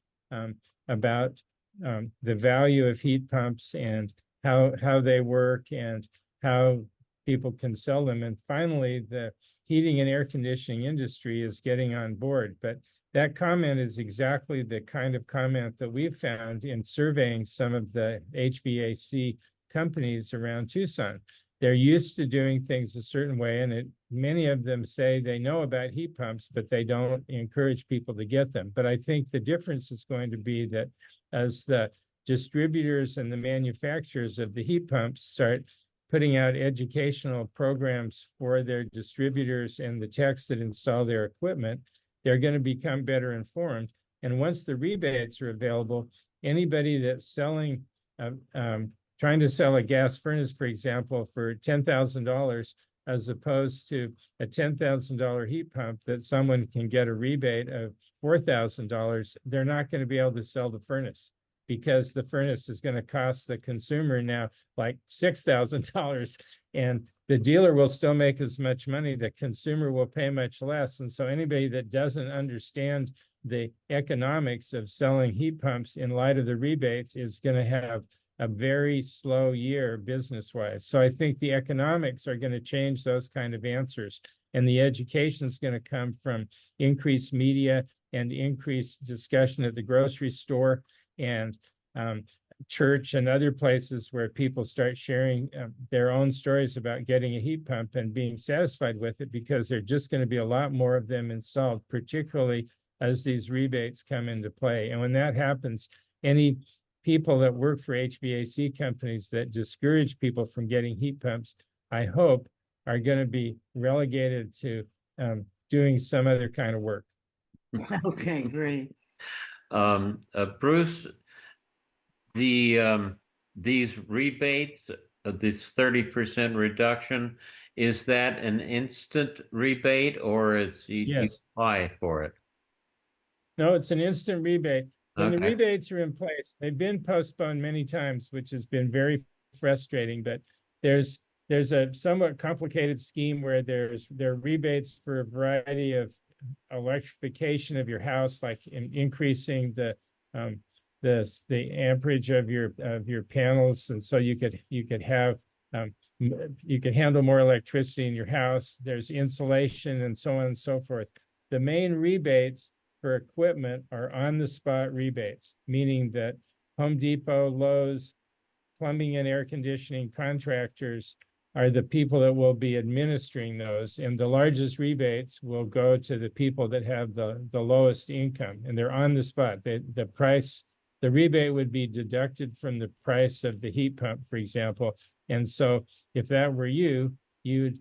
about the value of heat pumps and how they work and how people can sell them. And finally, the heating and air conditioning industry is getting on board. But that comment is exactly the kind of comment that we've found in surveying some of the HVAC companies around Tucson. they're used to doing things a certain way, and many of them say they know about heat pumps, but they don't encourage people to get them. But I think the difference is going to be that as the distributors and the manufacturers of the heat pumps start putting out educational programs for their distributors and the techs that install their equipment, they're going to become better informed. And once the rebates are available, anybody that's selling trying to sell a gas furnace, for example, for $10,000, as opposed to a $10,000 heat pump that someone can get a rebate of $4,000, they're not going to be able to sell the furnace, because the furnace is going to cost the consumer now like $6,000, and the dealer will still make as much money. The consumer will pay much less. And so anybody that doesn't understand the economics of selling heat pumps in light of the rebates is going to have a very slow year business-wise. So I think the economics are going to change those kind of answers. And the education is going to come from increased media and increased discussion at the grocery store and church and other places where people start sharing their own stories about getting a heat pump and being satisfied with it, because there are just going to be a lot more of them installed, particularly as these rebates come into play. And when that happens, any people that work for HVAC companies that discourage people from getting heat pumps, I hope, are going to be relegated to doing some other kind of work. Okay, great. Bruce, these rebates, this 30% reduction, is that an instant rebate, or is you apply for it? No, it's an instant rebate. When the Okay. rebates are in place, they've been postponed many times, which has been very frustrating. But there's a somewhat complicated scheme where there are rebates for a variety of electrification of your house, like increasing the amperage of your panels, and so you could handle more electricity in your house. There's insulation and so on and so forth. The main rebates for equipment are on-the-spot rebates, meaning that Home Depot, Lowe's, plumbing and air conditioning contractors are the people that will be administering those, and the largest rebates will go to the people that have the lowest income, and they're on the spot. The rebate would be deducted from the price of the heat pump, for example. And so if that were you, you'd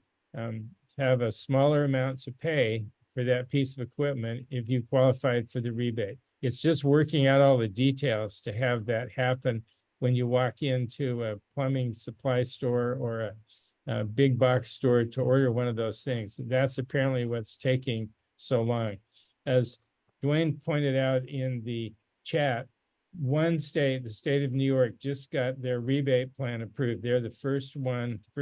have a smaller amount to pay for that piece of equipment if you qualified for the rebate. It's just working out all the details to have that happen when you walk into a plumbing supply store or a big box store to order one of those things. That's apparently what's taking so long. As Dwayne pointed out in the chat, one state, the state of New York, just got their rebate plan approved. They're the first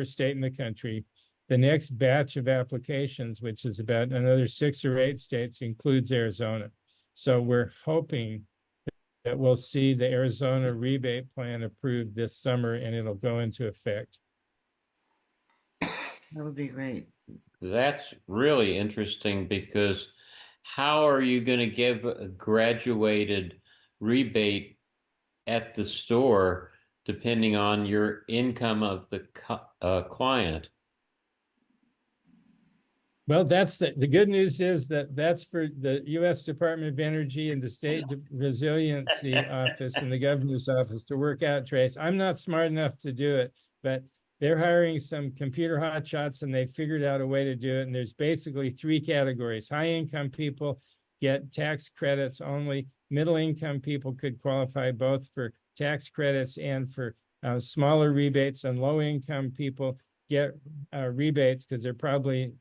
state in the country. The next batch of applications, which is about another 6 or 8 states, includes Arizona. So we're hoping that we'll see the Arizona rebate plan approved this summer, and it'll go into effect. That would be great. That's really interesting, because how are you going to give a graduated rebate at the store depending on your income of the client? Well, that's the good news is that's for the U.S. Department of Energy and the State Resiliency Office and the governor's office to work out, Trace. I'm not smart enough to do it, but they're hiring some computer hotshots, and they figured out a way to do it. And there's basically 3 categories. High-income people get tax credits only. Middle-income people could qualify both for tax credits and for smaller rebates, and low-income people get rebates because they're probably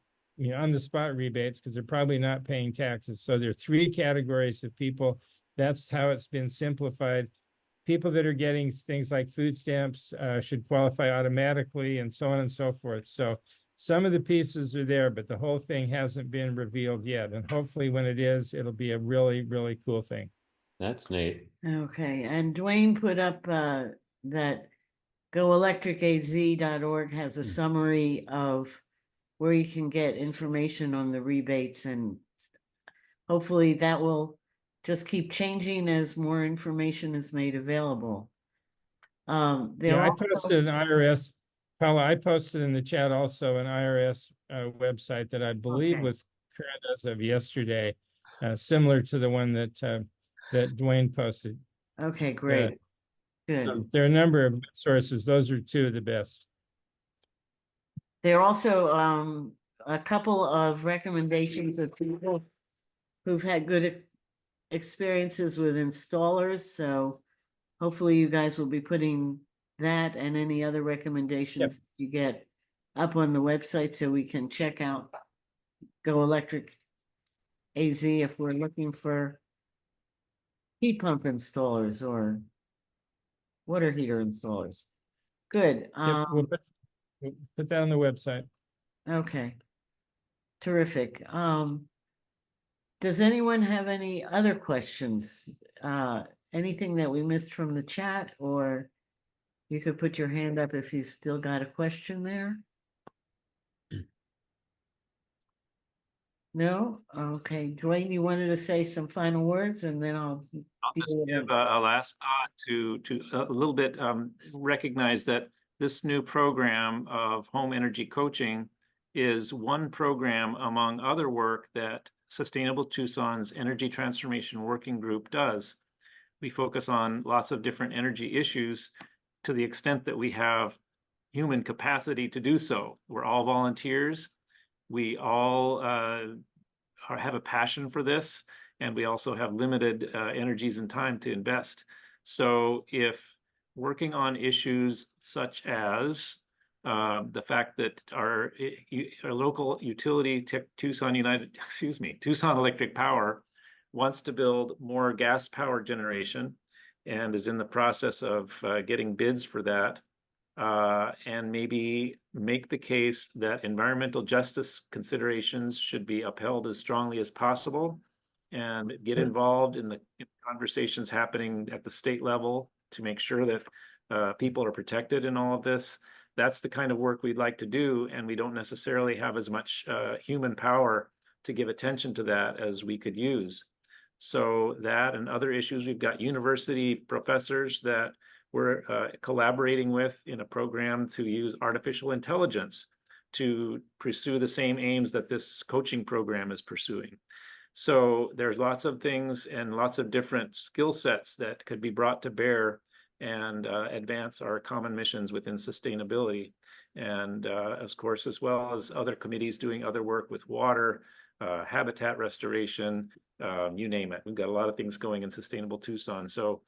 on the spot rebates because they're probably not paying taxes. So there are 3 categories of people. That's how it's been simplified. People that are getting things like food stamps should qualify automatically, and so on and so forth. So some of the pieces are there, but the whole thing hasn't been revealed yet. And hopefully when it is, it'll be a really, really cool thing. That's neat. Okay, and Dwayne put up that goelectricaz.org has a summary of where you can get information on the rebates, and hopefully that will just keep changing as more information is made available. I posted an IRS Paula, I posted in the chat also an IRS website that I believe Okay. was current as of yesterday, similar to the one that that Dwayne posted. Okay, great. Good. So there are a number of sources. Those are two of the best. There are also a couple of recommendations of people who've had good experiences with installers. So hopefully you guys will be putting that and any other recommendations you get up on the website so we can check out Go Electric AZ if we're looking for heat pump installers or water heater installers. Good. Yep, we'll put that on the website. Okay. Terrific. Does anyone have any other questions? Anything that we missed from the chat, or you could put your hand up if you still got a question there? No? Okay. Dwayne, you wanted to say some final words and then I'll Just give a last thought to a little bit recognize that this new program of home energy coaching is one program among other work that Sustainable Tucson's Energy Transformation Working Group does. We focus on lots of different energy issues to the extent that we have human capacity to do so. We're all volunteers. We all have a passion for this, and we also have limited energies and time to invest. So if working on issues such as the fact that our local utility, Tucson Electric Power, wants to build more gas power generation and is in the process of getting bids for that, and maybe make the case that environmental justice considerations should be upheld as strongly as possible, and get involved in the conversations happening at the state level to make sure that people are protected in all of this. That's the kind of work we'd like to do, and we don't necessarily have as much human power to give attention to that as we could use. So that and other issues, we've got university professors that we're collaborating with in a program to use artificial intelligence to pursue the same aims that this coaching program is pursuing. So there's lots of things and lots of different skill sets that could be brought to bear and advance our common missions within sustainability. And of course, as well as other committees doing other work with water, habitat restoration, you name it. We've got a lot of things going in Sustainable Tucson. So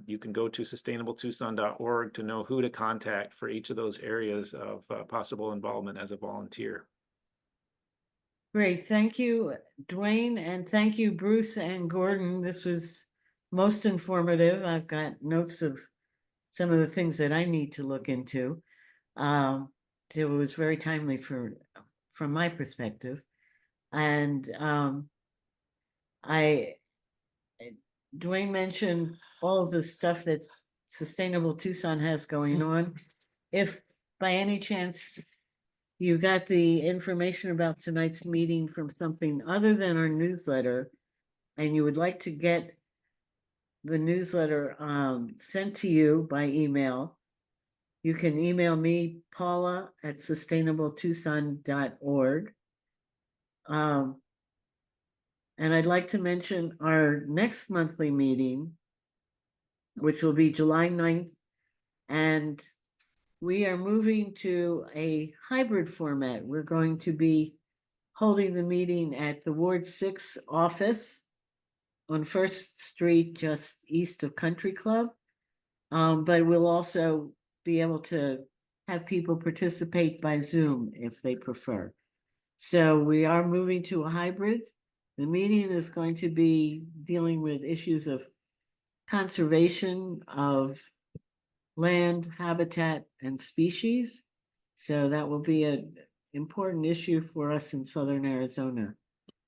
you can go to sustainabletucson.org to know who to contact for each of those areas of possible involvement as a volunteer. Great. Thank you, Dwayne, and thank you, Bruce and Gordon. This was most informative. I've got notes of some of the things that I need to look into. It was very timely from my perspective. And Dwayne mentioned all of the stuff that Sustainable Tucson has going on. If by any chance you got the information about tonight's meeting from something other than our newsletter, and you would like to get the newsletter sent to you by email, you can email me, Paula at sustainabletucson.org. And I'd like to mention our next monthly meeting, which will be July 9th. And we are moving to a hybrid format. We're going to be holding the meeting at the Ward 6 office on First Street, just east of Country Club. But we'll also be able to have people participate by Zoom if they prefer. So we are moving to a hybrid. The meeting is going to be dealing with issues of conservation of land, habitat, and species. So that will be an important issue for us in Southern Arizona.